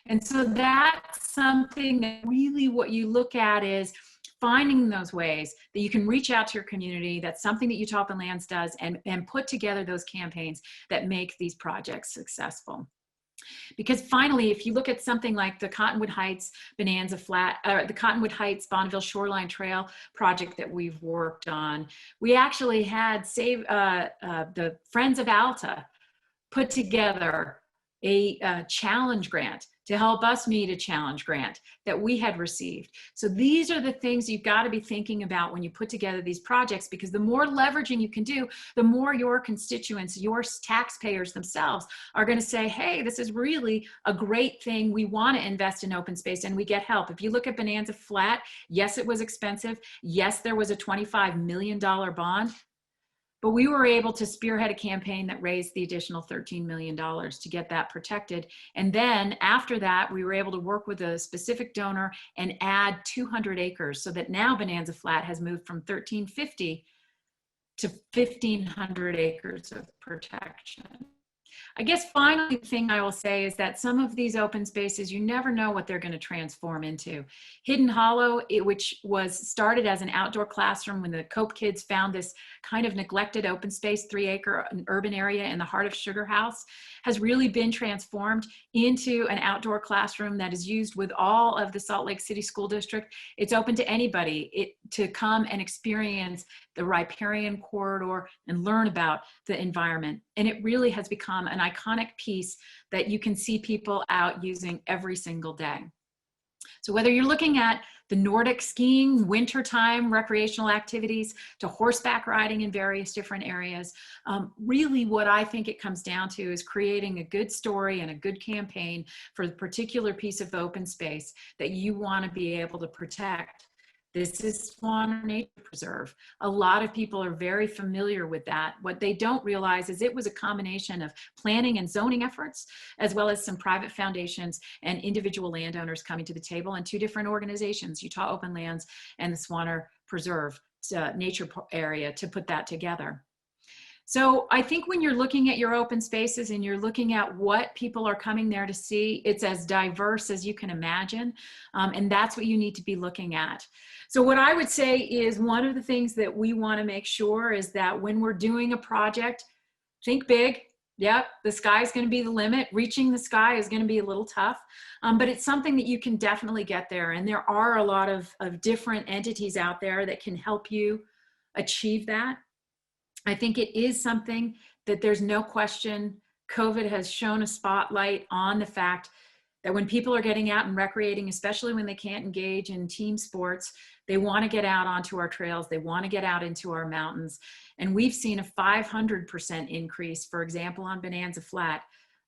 And so that's something that really what you look at is finding those ways that you can reach out to your community. That's something that Utah Open Lands does, and put together those campaigns that make these projects successful. Because finally, if you look at something like the Cottonwood Heights Bonanza Flat, the Cottonwood Heights Bonneville Shoreline Trail project that we've worked on, we actually had the Friends of Alta put together a challenge grant to help us meet a challenge grant that we had received. So these are the things you've got to be thinking about when you put together these projects, because the more leveraging you can do, the more your constituents, your taxpayers themselves are going to say, hey, this is really a great thing. We want to invest in open space and we get help. If you look at Bonanza Flat, yes, it was expensive. Yes, there was a $25 million bond. But we were able to spearhead a campaign that raised the additional $13 million to get that protected. And then after that, we were able to work with a specific donor and add 200 acres so that now Bonanza Flat has moved from 1,350 to 1,500 acres of protection. I guess finally, the thing I will say is that some of these open spaces, you never know what they're going to transform into. Hidden Hollow, which was started as an outdoor classroom when the Cope kids found this kind of neglected open space, 3-acre urban area in the heart of Sugar House, has really been transformed into an outdoor classroom that is used with all of the Salt Lake City School District. It's open to anybody to come and experience the riparian corridor and learn about the environment. And it really has become an iconic piece that you can see people out using every single day. So whether you're looking at the Nordic skiing, wintertime recreational activities, to horseback riding in various different areas, really what I think it comes down to is creating a good story and a good campaign for the particular piece of open space that you want to be able to protect. This is Swan Nature Preserve. A lot of people are very familiar with that. What they don't realize is it was a combination of planning and zoning efforts, as well as some private foundations and individual landowners coming to the table, and 2 different organizations, Utah Open Lands and the Swan Preserve Nature Area, to put that together. So I think when you're looking at your open spaces and you're looking at what people are coming there to see, it's as diverse as you can imagine. And that's what you need to be looking at. So what I would say is one of the things that we want to make sure is that when we're doing a project, think big. Yep, the sky is going to be the limit. Reaching the sky is going to be a little tough, but it's something that you can definitely get there. And there are a lot of different entities out there that can help you achieve that. I think it is something that there's no question COVID has shown a spotlight on the fact that when people are getting out and recreating, especially when they can't engage in team sports, they want to get out onto our trails. They want to get out into our mountains. And we've seen a 500% increase, for example, on Bonanza Flat.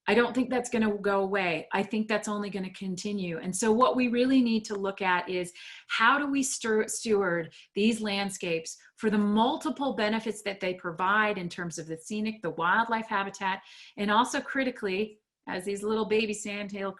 I don't think that's going to go away. I think that's only going to continue. And so what we really need to look at is how do we steward these landscapes for the multiple benefits that they provide in terms of the scenic, the wildlife habitat, and also critically, as these little baby sandtail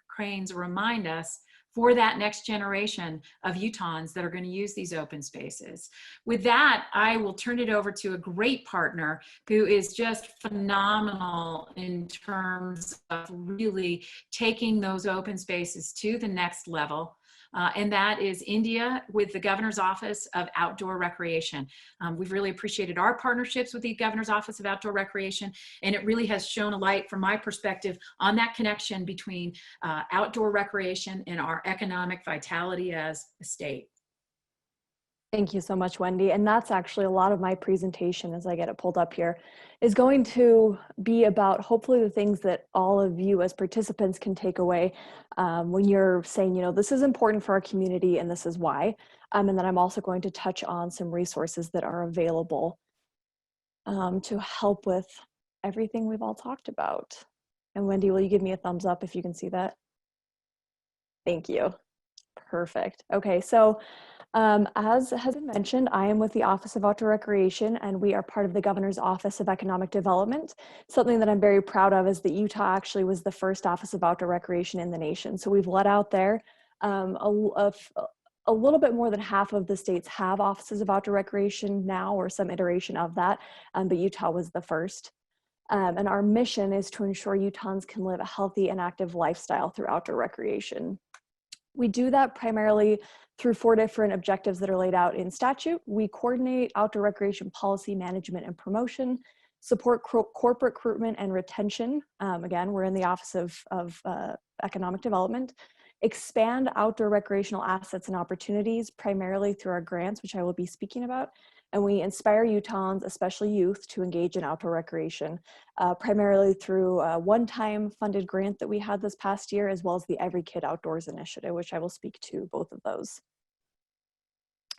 cranes remind us, for that next generation of Utahns that are going to use these open spaces. With that, I will turn it over to a great partner who is just phenomenal in terms of really taking those open spaces to the next level. And that is India with the Governor's Office of Outdoor Recreation. We've really appreciated our partnerships with the Governor's Office of Outdoor Recreation, and it really has shown a light from my perspective on that connection between outdoor recreation and our economic vitality as a state. Thank you so much, Wendy. And that's actually a lot of my presentation, as I get it pulled up here, is going to be about hopefully the things that all of you as participants can take away when you're saying, you know, this is important for our community and this is why. And then I'm also going to touch on some resources that are available to help with everything we've all talked about. And Wendy, will you give me a thumbs up if you can see that? Thank you. Perfect. Okay, so as has been mentioned, I am with the Office of Outdoor Recreation, and we are part of the Governor's Office of Economic Development. Something that I'm very proud of is that Utah actually was the first Office of Outdoor Recreation in the nation. So we've let out there a little bit more than half of the states have offices of outdoor recreation now, or some iteration of that, but Utah was the first. And our mission is to ensure Utahns can live a healthy and active lifestyle through outdoor recreation. We do that primarily through 4 different objectives that are laid out in statute. We coordinate outdoor recreation policy management and promotion, support corporate recruitment and retention. Again, we're in the Office of Economic Development. Expand outdoor recreational assets and opportunities, primarily through our grants, which I will be speaking about. And we inspire Utahns, especially youth, to engage in outdoor recreation, primarily through a one-time funded grant that we had this past year, as well as the Every Kid Outdoors initiative, which I will speak to both of those.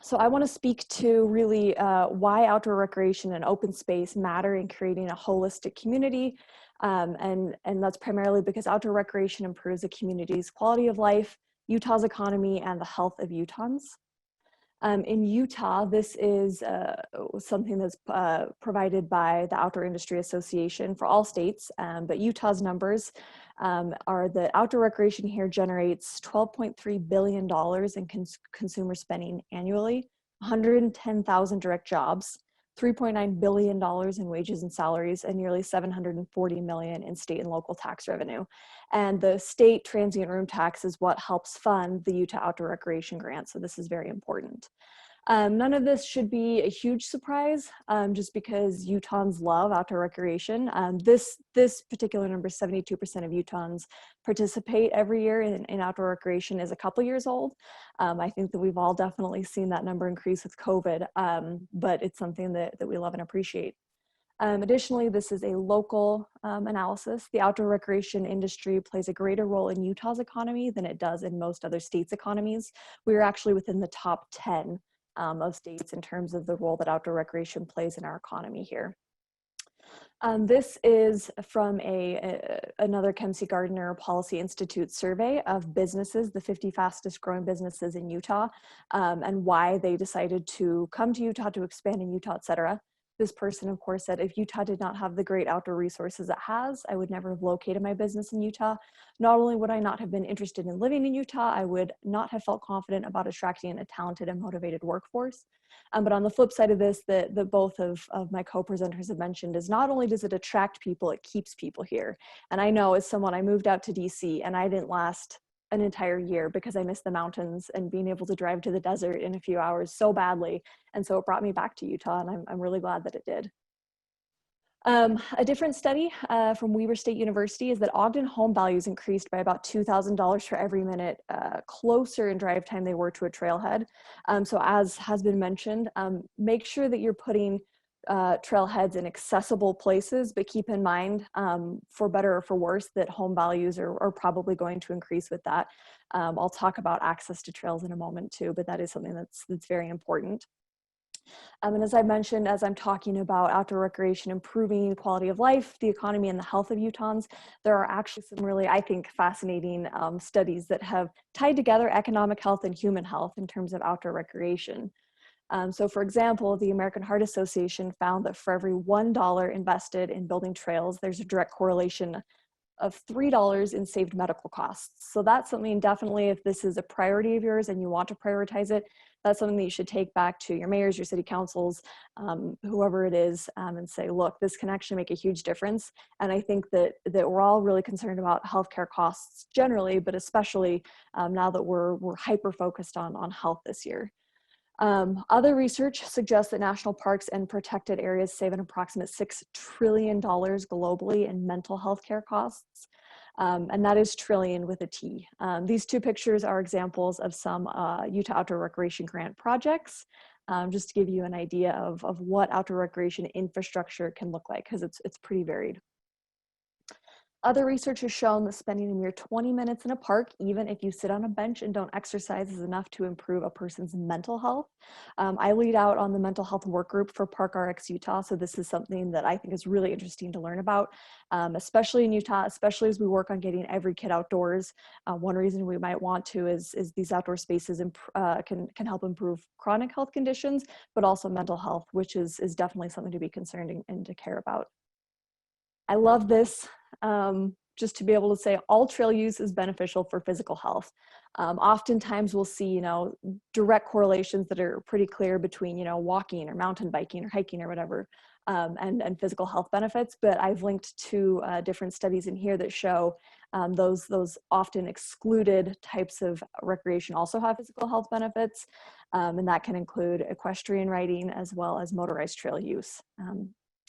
So I want to speak to really why outdoor recreation and open space matter in creating a holistic community. And that's primarily because outdoor recreation improves a community's quality of life, Utah's economy, and the health of Utahns. In Utah, this is something that's provided by the Outdoor Industry Association for all states, but Utah's numbers are that outdoor recreation here generates $12.3 billion in consumer spending annually, 110,000 direct jobs, $3.9 billion in wages and salaries, and nearly $740 million in state and local tax revenue. And the state transient room tax is what helps fund the Utah Outdoor Recreation Grant, so this is very important. None of this should be a huge surprise, just because Utahns love outdoor recreation. This particular number, 72% of Utahns participate every year in outdoor recreation, is a couple years old. I think that we've all definitely seen that number increase with COVID, but it's something that we love and appreciate. Additionally, this is a local analysis. The outdoor recreation industry plays a greater role in Utah's economy than it does in most other states' economies. We are actually within the top 10 of states in terms of the role that outdoor recreation plays in our economy here. This is from another Kempsey Gardner Policy Institute survey of businesses, the 50 fastest growing businesses in Utah, and why they decided to come to Utah, to expand in Utah, et cetera. This person, of course, said, if Utah did not have the great outdoor resources it has, I would never have located my business in Utah. Not only would I not have been interested in living in Utah, I would not have felt confident about attracting a talented and motivated workforce. But on the flip side of this, that both of my co-presenters have mentioned, is not only does it attract people, it keeps people here. And I know, as someone, I moved out to DC and I didn't last an entire year because I missed the mountains and being able to drive to the desert in a few hours so badly. And so it brought me back to Utah, and I'm really glad that it did. A different study from Weber State University is that Ogden home values increased by about $2,000 for every minute closer in drive time they were to a trailhead. So as has been mentioned, make sure that you're putting trailheads in accessible places, but keep in mind, for better or for worse, that home values are probably going to increase with that. I'll talk about access to trails in a moment too, but that is something that's very important. And as I mentioned, as I'm talking about outdoor recreation improving quality of life, the economy, and the health of Utahns, there are actually some really, I think, fascinating studies that have tied together economic health and human health in terms of outdoor recreation. So for example, the American Heart Association found that for every $1 invested in building trails, there's a direct correlation of $3 in saved medical costs. So that's something, definitely, if this is a priority of yours and you want to prioritize it, that's something that you should take back to your mayors, your city councils, whoever it is, and say, look, this can actually make a huge difference. And I think that we're all really concerned about healthcare costs generally, but especially now that we're hyper-focused on health this year. Other research suggests that national parks and protected areas save an approximate $6 trillion globally in mental health care costs. And that is trillion with a T. These two pictures are examples of some Utah Outdoor Recreation Grant projects, just to give you an idea of what outdoor recreation infrastructure can look like, because it's pretty varied. Other research has shown that spending a mere 20 minutes in a park, even if you sit on a bench and don't exercise, is enough to improve a person's mental health. I lead out on the mental health work group for Park RX Utah, so this is something that I think is really interesting to learn about, especially in Utah, especially as we work on getting every kid outdoors. One reason we might want to is these outdoor spaces can help improve chronic health conditions, but also mental health, which is definitely something to be concerned and to care about. I love this. Just to be able to say all trail use is beneficial for physical health. Oftentimes we'll see, direct correlations that are pretty clear between, walking or mountain biking or hiking or whatever, and physical health benefits. But I've linked to different studies in here that show those often excluded types of recreation also have physical health benefits. And that can include equestrian riding as well as motorized trail use.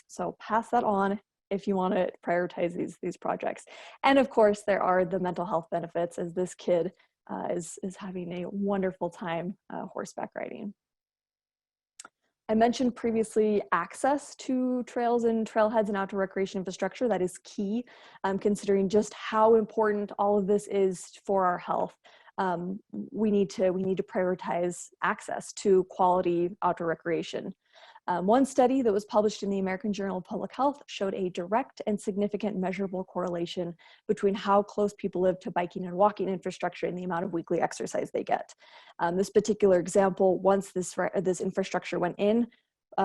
So pass that on if you want to prioritize these projects. And of course, there are the mental health benefits, as this kid is having a wonderful time horseback riding. I mentioned previously access to trails and trailheads and outdoor recreation infrastructure. That is key, considering just how important all of this is for our health. We need to prioritize access to quality outdoor recreation. One study that was published in the American Journal of Public Health showed a direct and significant measurable correlation between how close people live to biking and walking infrastructure and the amount of weekly exercise they get. This particular example, once this infrastructure went in,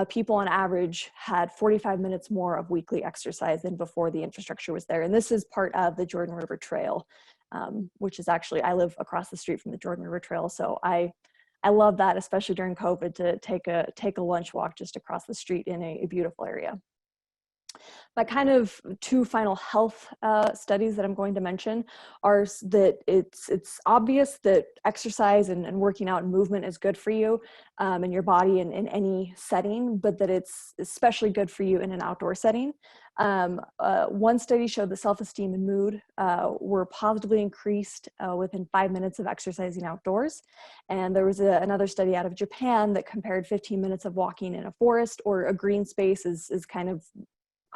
people on average had 45 minutes more of weekly exercise than before the infrastructure was there. And this is part of the Jordan River Trail, which is actually, I live across the street from the Jordan River Trail, so I love that, especially during COVID, to take a lunch walk just across the street in a beautiful area. My kind of two final health studies that I'm going to mention are that it's obvious that exercise and working out and movement is good for you and your body in any setting, but that it's especially good for you in an outdoor setting. One study showed that self-esteem and mood were positively increased within 5 minutes of exercising outdoors. And there was another study out of Japan that compared 15 minutes of walking in a forest, or a green space is kind of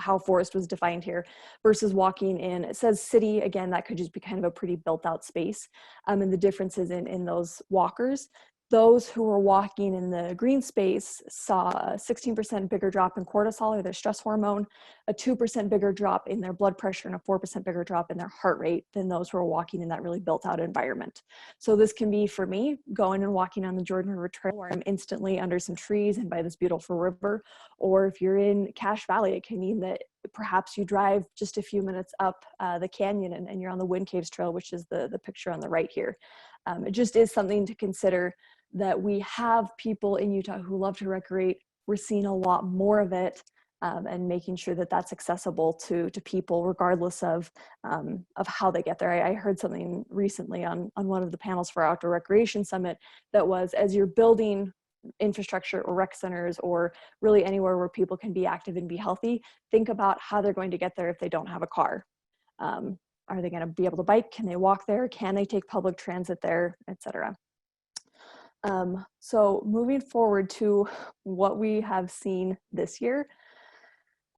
how forest was defined here, versus walking in, it says city, again, that could just be kind of a pretty built out space. And the differences in those walkers. Those who were walking in the green space saw a 16% bigger drop in cortisol, or their stress hormone, a 2% bigger drop in their blood pressure, and a 4% bigger drop in their heart rate than those who are walking in that really built out environment. So this can be, for me, going and walking on the Jordan River Trail where I'm instantly under some trees and by this beautiful river. Or if you're in Cache Valley, it can mean that perhaps you drive just a few minutes up the canyon and you're on the Wind Caves Trail, which is the picture on the right here. It just is something to consider, that we have people in Utah who love to recreate. We're seeing a lot more of it, and making sure that that's accessible to people regardless of how they get there. I heard something recently on one of the panels for Outdoor Recreation Summit that was, as you're building infrastructure or rec centers or really anywhere where people can be active and be healthy, think about how they're going to get there if they don't have a car. Are they going to be able to bike? Can they walk there? Can they take public transit there, etc.? So moving forward to what we have seen this year,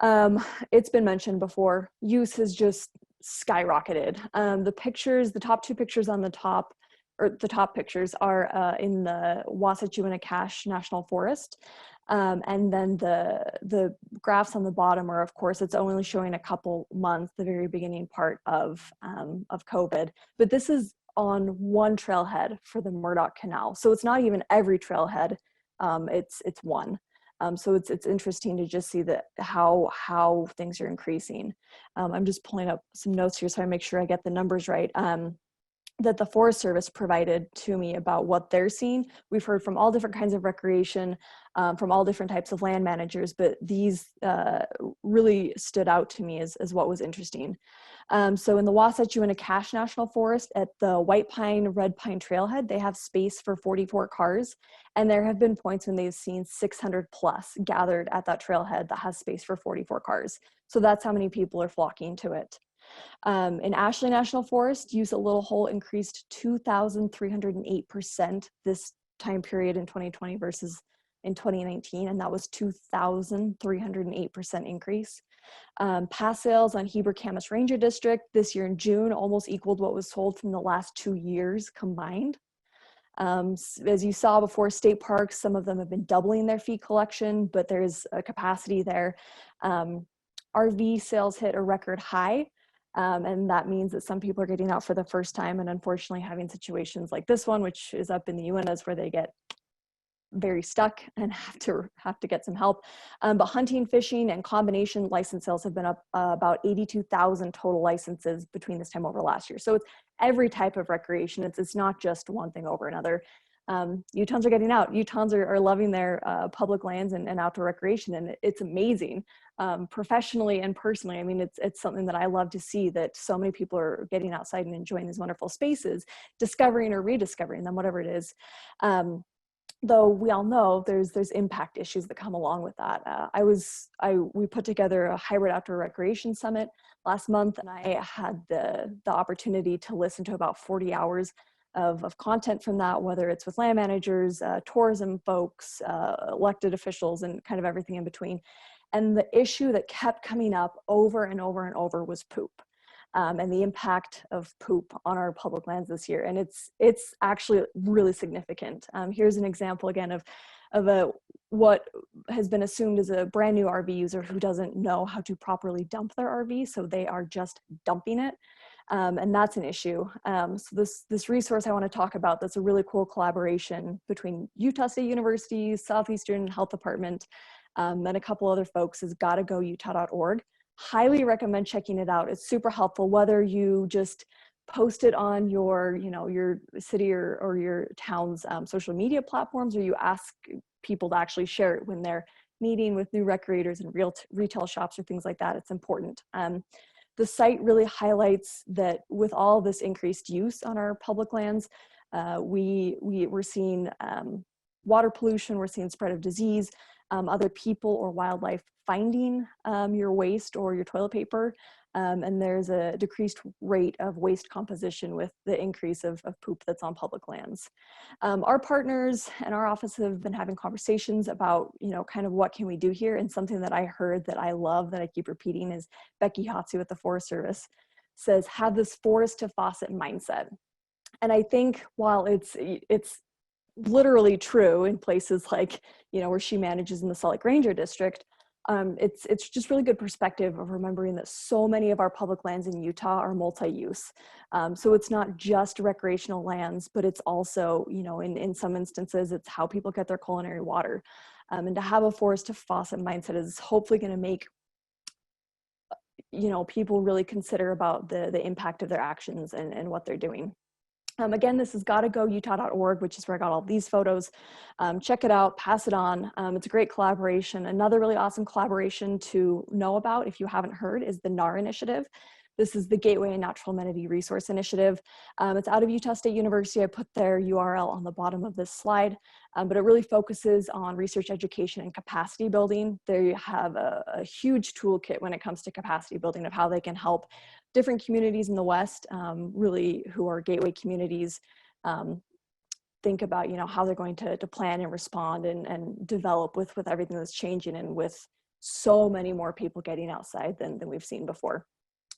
it's been mentioned before, use has just skyrocketed. The top two pictures on the top, or the top pictures, are in the Wasatch Cache National Forest. And then the graphs on the bottom are, of course, it's only showing a couple months, the very beginning part of COVID. But this is on one trailhead for the Murdoch Canal. So it's not even every trailhead, it's one. So it's interesting to just see that how things are increasing. I'm just pulling up some notes here so I make sure I get the numbers right. That the Forest Service provided to me about what they're seeing. We've heard from all different kinds of recreation, from all different types of land managers, but these really stood out to me as what was interesting. So in the Wasatch Cache National Forest, at the White Pine Red Pine Trailhead, they have space for 44 cars. And there have been points when they've seen 600 plus gathered at that trailhead that has space for 44 cars. So that's how many people are flocking to it. In Ashley National Forest, use at Little Hole increased 2,308% this time period in 2020 versus in 2019, and that was 2,308% increase. Pass sales on Heber-Camas Ranger District this year in June almost equaled what was sold from the last 2 years combined. As you saw before, state parks, some of them have been doubling their fee collection, but there's a capacity there. RV sales hit a record high, and that means that some people are getting out for the first time and unfortunately having situations like this one, which is up in the UNS, where they get very stuck and have to get some help. But hunting, fishing, and combination license sales have been up about 82,000 total licenses between this time over last year. So it's every type of recreation. It's not just one thing over another. Utahns are getting out. Utahns are loving their public lands and outdoor recreation, and it's amazing. Professionally and personally, I mean, it's something that I love to see, that so many people are getting outside and enjoying these wonderful spaces, discovering or rediscovering them, whatever it is. Though we all know there's impact issues that come along with that. We put together a hybrid outdoor recreation summit last month, and I had the opportunity to listen to about 40 hours of content from that, whether it's with land managers, tourism folks, elected officials, and kind of everything in between. And the issue that kept coming up over and over and over was poop. And the impact of poop on our public lands this year. And it's actually really significant. Here's an example again of what has been assumed as a brand new RV user who doesn't know how to properly dump their RV, so they are just dumping it. And that's an issue. So this resource I want to talk about, that's a really cool collaboration between Utah State University, Southeastern Health Department, and a couple other folks, is gottagoutah.org. Highly recommend checking it out. It's super helpful, whether you just post it on your city or your town's social media platforms, or you ask people to actually share it when they're meeting with new recreators and retail shops or things like that. It's important. The site really highlights that with all this increased use on our public lands, we're seeing water pollution, we're seeing spread of disease, other people or wildlife finding your waste or your toilet paper, and there's a decreased rate of waste composition with the increase of poop that's on public lands. Our partners and our office have been having conversations about, kind of what can we do here, and something that I heard that I love, that I keep repeating, is Becky Hotze with the Forest Service says, have this forest to faucet mindset. And I think while it's literally true in places like, where she manages in the Salt Lake Ranger District, it's just really good perspective of remembering that so many of our public lands in Utah are multi-use. So it's not just recreational lands, but it's also, in some instances, it's how people get their culinary water. And to have a forest to faucet mindset is hopefully going to make, people really consider about the impact of their actions and what they're doing. Again, this is gottagoutah.org, which is where I got all these photos. Check it out, pass it on. It's a great collaboration. Another really awesome collaboration to know about, if you haven't heard, is the NAR initiative. This is the Gateway and Natural Amenity Resource Initiative. It's out of Utah State University. I put their URL on the bottom of this slide, but it really focuses on research, education, and capacity building. They have a huge toolkit when it comes to capacity building of how they can help different communities in the West, really who are gateway communities, think about, how they're going to plan and respond and develop with everything that's changing, and with so many more people getting outside than we've seen before.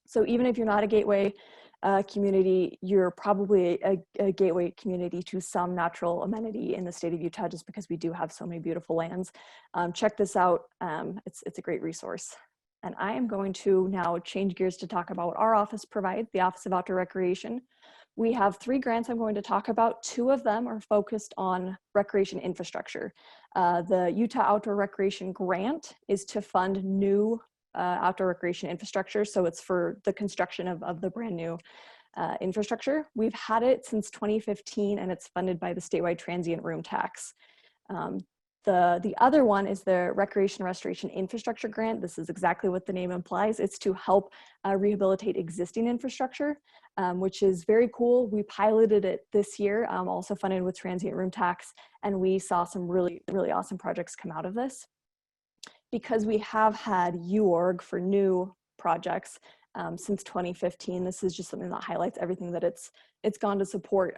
So even if you're not a gateway community, you're probably a gateway community to some natural amenity in the state of Utah, just because we do have so many beautiful lands. Check this out. It's a great resource. And I am going to now change gears to talk about what our office provides, the Office of Outdoor Recreation. We have 3 grants I'm going to talk about. 2 of them are focused on recreation infrastructure. The Utah Outdoor Recreation Grant is to fund new outdoor recreation infrastructure. So it's for the construction of the brand new infrastructure. We've had it since 2015, and it's funded by the statewide transient room tax. The other one is the Recreation Restoration Infrastructure Grant. This is exactly what the name implies. It's to help rehabilitate existing infrastructure, which is very cool. We piloted it this year, also funded with transient room tax, and we saw some really, really awesome projects come out of this. Because we have had UORG for new projects since 2015, this is just something that highlights everything that it's gone to support.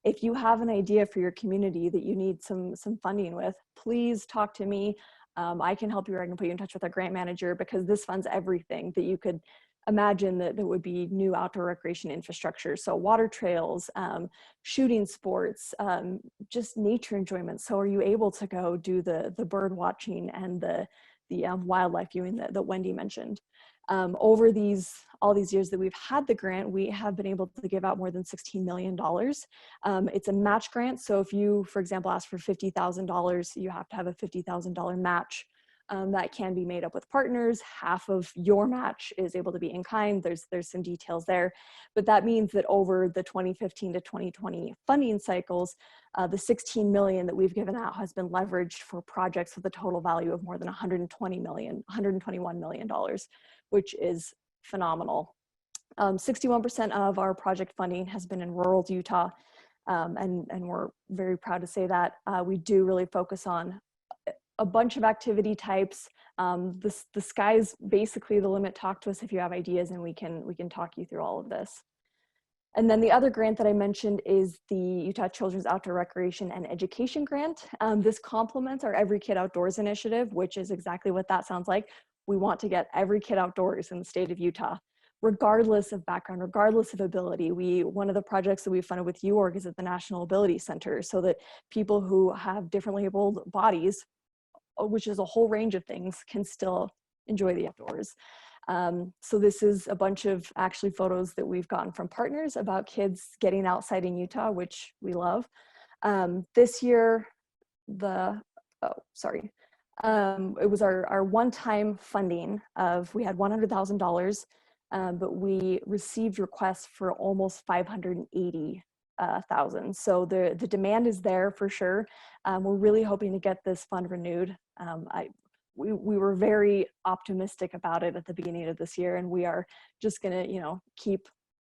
If you have an idea for your community that you need some funding with, please talk to me. I can help you, or I can put you in touch with our grant manager, because this funds everything that you could imagine that would be new outdoor recreation infrastructure. So water trails, shooting sports, just nature enjoyment. So are you able to go do the bird watching and the wildlife viewing that Wendy mentioned? Over all these years that we've had the grant, we have been able to give out more than $16 million. It's a match grant. So if you, for example, ask for $50,000, you have to have a $50,000 match. That can be made up with partners. Half of your match is able to be in kind. There's some details there, but that means that over the 2015 to 2020 funding cycles, the 16 million that we've given out has been leveraged for projects with a total value of more than $121 million, which is phenomenal. 61% of our project funding has been in rural Utah, and we're very proud to say that. We do really focus on a bunch of activity types. The sky's basically the limit. Talk to us if you have ideas, and we can talk you through all of this. And then the other grant that I mentioned is the Utah Children's Outdoor Recreation and Education Grant. This complements our Every Kid Outdoors initiative, which is exactly what that sounds like. We want to get every kid outdoors in the state of Utah, regardless of background, regardless of ability. One of the projects that we funded with UORG is at the National Ability Center, so that people who have differently abled bodies, which is a whole range of things, can still enjoy the outdoors. So this is a bunch of actually photos that we've gotten from partners about kids getting outside in Utah, which we love. This year, it was our one-time funding we had $100,000, but we received requests for almost 580,000. So the demand is there for sure. We're really hoping to get this fund renewed. We were very optimistic about it at the beginning of this year, and we are just gonna,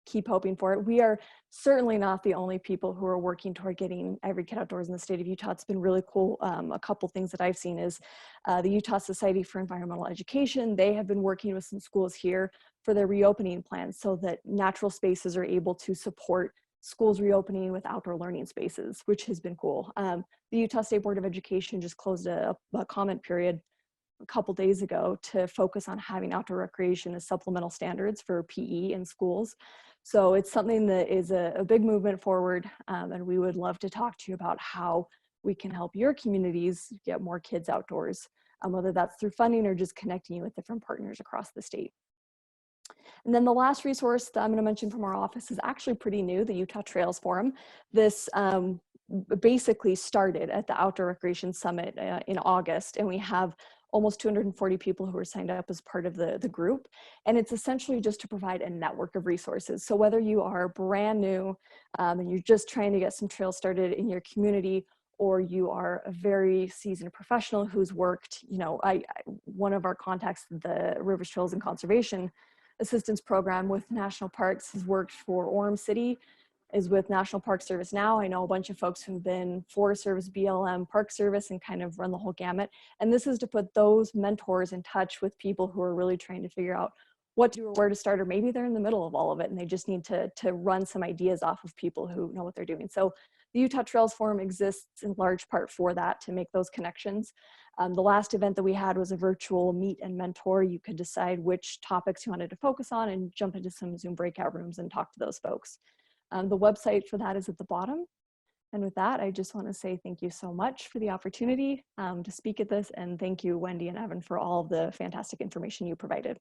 keep hoping for it. We are certainly not the only people who are working toward getting every kid outdoors in the state of Utah. It's been really cool. A couple things that I've seen is the Utah Society for Environmental Education. They have been working with some schools here for their reopening plans so that natural spaces are able to support schools reopening with outdoor learning spaces, which has been cool. The Utah State Board of Education just closed a comment period a couple days ago to focus on having outdoor recreation as supplemental standards for PE in schools. So it's something that is a big movement forward, and we would love to talk to you about how we can help your communities get more kids outdoors, whether that's through funding or just connecting you with different partners across the state. And then the last resource that I'm going to mention from our office is actually pretty new, the Utah Trails Forum. This basically started at the Outdoor Recreation Summit in August, and we have almost 240 people who are signed up as part of the group. And it's essentially just to provide a network of resources. So whether you are brand new and you're just trying to get some trails started in your community, or you are a very seasoned professional who's worked, one of our contacts, the Rivers Trails and Conservation Assistance Program with National Parks, has worked for Orem City, is with National Park Service now. I know a bunch of folks who've been Forest Service, BLM, Park Service, and kind of run the whole gamut. And this is to put those mentors in touch with people who are really trying to figure out what to do or where to start, or maybe they're in the middle of all of it and they just need to run some ideas off of people who know what they're doing. So the Utah Trails Forum exists in large part for that, to make those connections. The last event that we had was a virtual meet and mentor. You could decide which topics you wanted to focus on and jump into some Zoom breakout rooms and talk to those folks. The website for that is at the bottom. And with that, I just want to say thank you so much for the opportunity to speak at this. And thank you, Wendy and Evan, for all of the fantastic information you provided.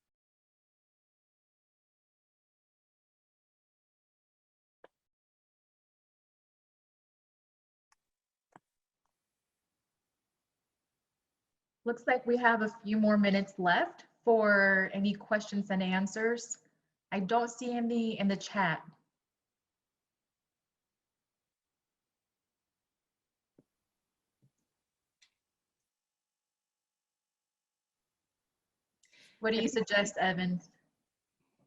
Looks like we have a few more minutes left for any questions and answers. I don't see any in the chat. What do you suggest, Evan?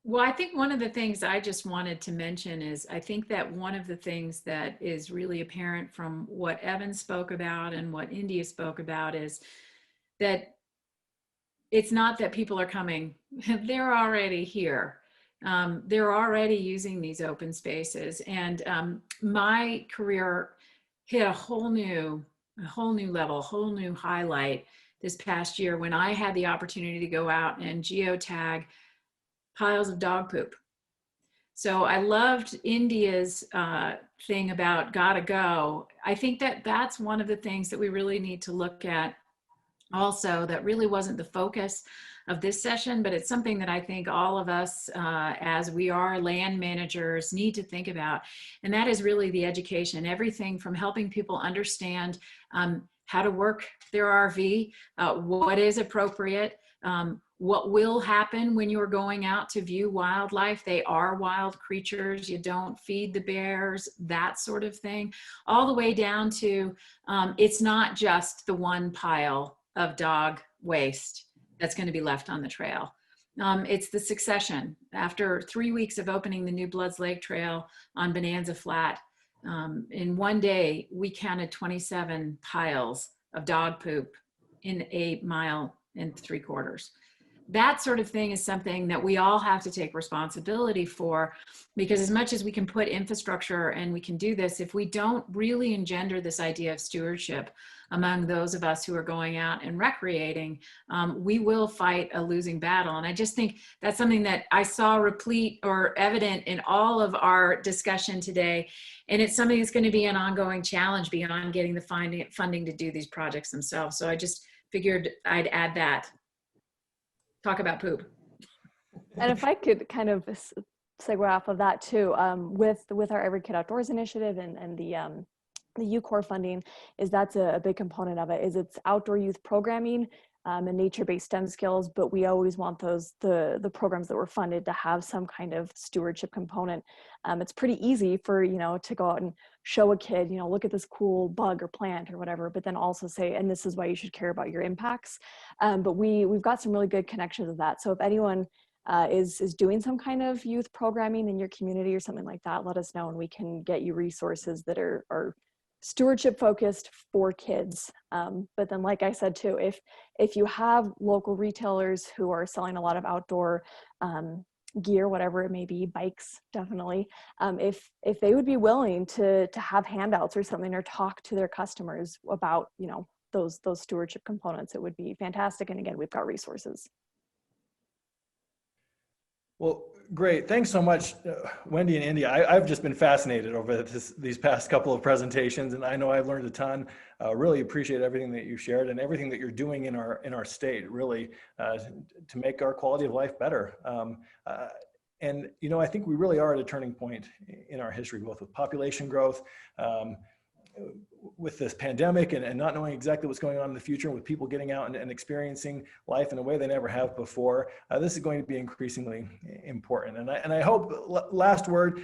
Well, I think one of the things I just wanted to mention is, I think that one of the things that is really apparent from what Evan spoke about and what India spoke about is that it's not that people are coming, they're already here. They're already using these open spaces. And my career hit a whole new level, whole new highlight this past year when I had the opportunity to go out and geotag piles of dog poop. So I loved India's thing about gotta go. I think that that's one of the things that we really need to look at also, that really wasn't the focus of this session, but it's something that I think all of us, as we are land managers, need to think about. And that is really the education, everything from helping people understand how to work their RV, what is appropriate, what will happen when you're going out to view wildlife. They are wild creatures. You don't feed the bears, that sort of thing, all the way down to it's not just the one pile of dog waste that's going to be left on the trail. It's the succession. After 3 weeks of opening the new Bloods Lake Trail on Bonanza Flat, in one day, we counted 27 piles of dog poop in 1.75 miles. That sort of thing is something that we all have to take responsibility for, because as much as we can put infrastructure and we can do this, if we don't really engender this idea of stewardship among those of us who are going out and recreating, we will fight a losing battle. And I just think that's something that I saw replete or evident in all of our discussion today. And it's something that's going to be an ongoing challenge beyond getting the funding to do these projects themselves. So I just figured I'd add that. Talk about poop. And if I could kind of segue off of that too, with our Every Kid Outdoors initiative and the UCORE funding, is that's a big component of it. Is it's outdoor youth programming and nature-based STEM skills, but we always want those the programs that were funded to have some kind of stewardship component. It's pretty easy for to go out and show a kid, look at this cool bug or plant or whatever, but then also say, and this is why you should care about your impacts. But we've got some really good connections with that. So if anyone is doing some kind of youth programming in your community or something like that, let us know and we can get you resources that are stewardship focused for kids. But then, like I said too, if you have local retailers who are selling a lot of outdoor gear, whatever it may be, bikes definitely, if they would be willing to have handouts or something, or talk to their customers about those stewardship components, it would be fantastic. And again, we've got resources. Well, great. Thanks so much, Wendy and Indy. I've just been fascinated over these past couple of presentations, and I know I've learned a ton. Really appreciate everything that you shared and everything that you're doing in our state, really, to make our quality of life better. And I think we really are at a turning point in our history, both with population growth, with this pandemic and not knowing exactly what's going on in the future, and with people getting out and experiencing life in a way they never have before. This is going to be increasingly important. And I hope, last word,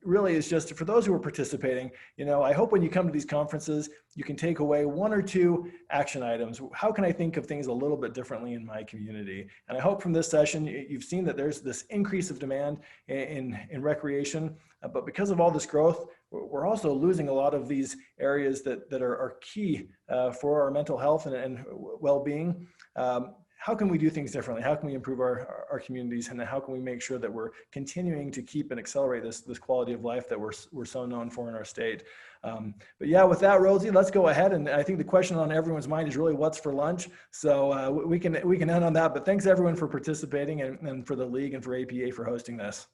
really is just for those who are participating, I hope when you come to these conferences, you can take away 1 or 2 action items. How can I think of things a little bit differently in my community? And I hope from this session, you've seen that there's this increase of demand in recreation, but because of all this growth, we're also losing a lot of these areas that are key for our mental health and well-being. How can we do things differently? How can we improve our communities, and how can we make sure that we're continuing to keep and accelerate this quality of life that we're so known for in our state? But yeah, with that, Rosie, let's go ahead. And I think the question on everyone's mind is really what's for lunch. So we can end on that. But thanks everyone for participating, and for the league and for APA for hosting this.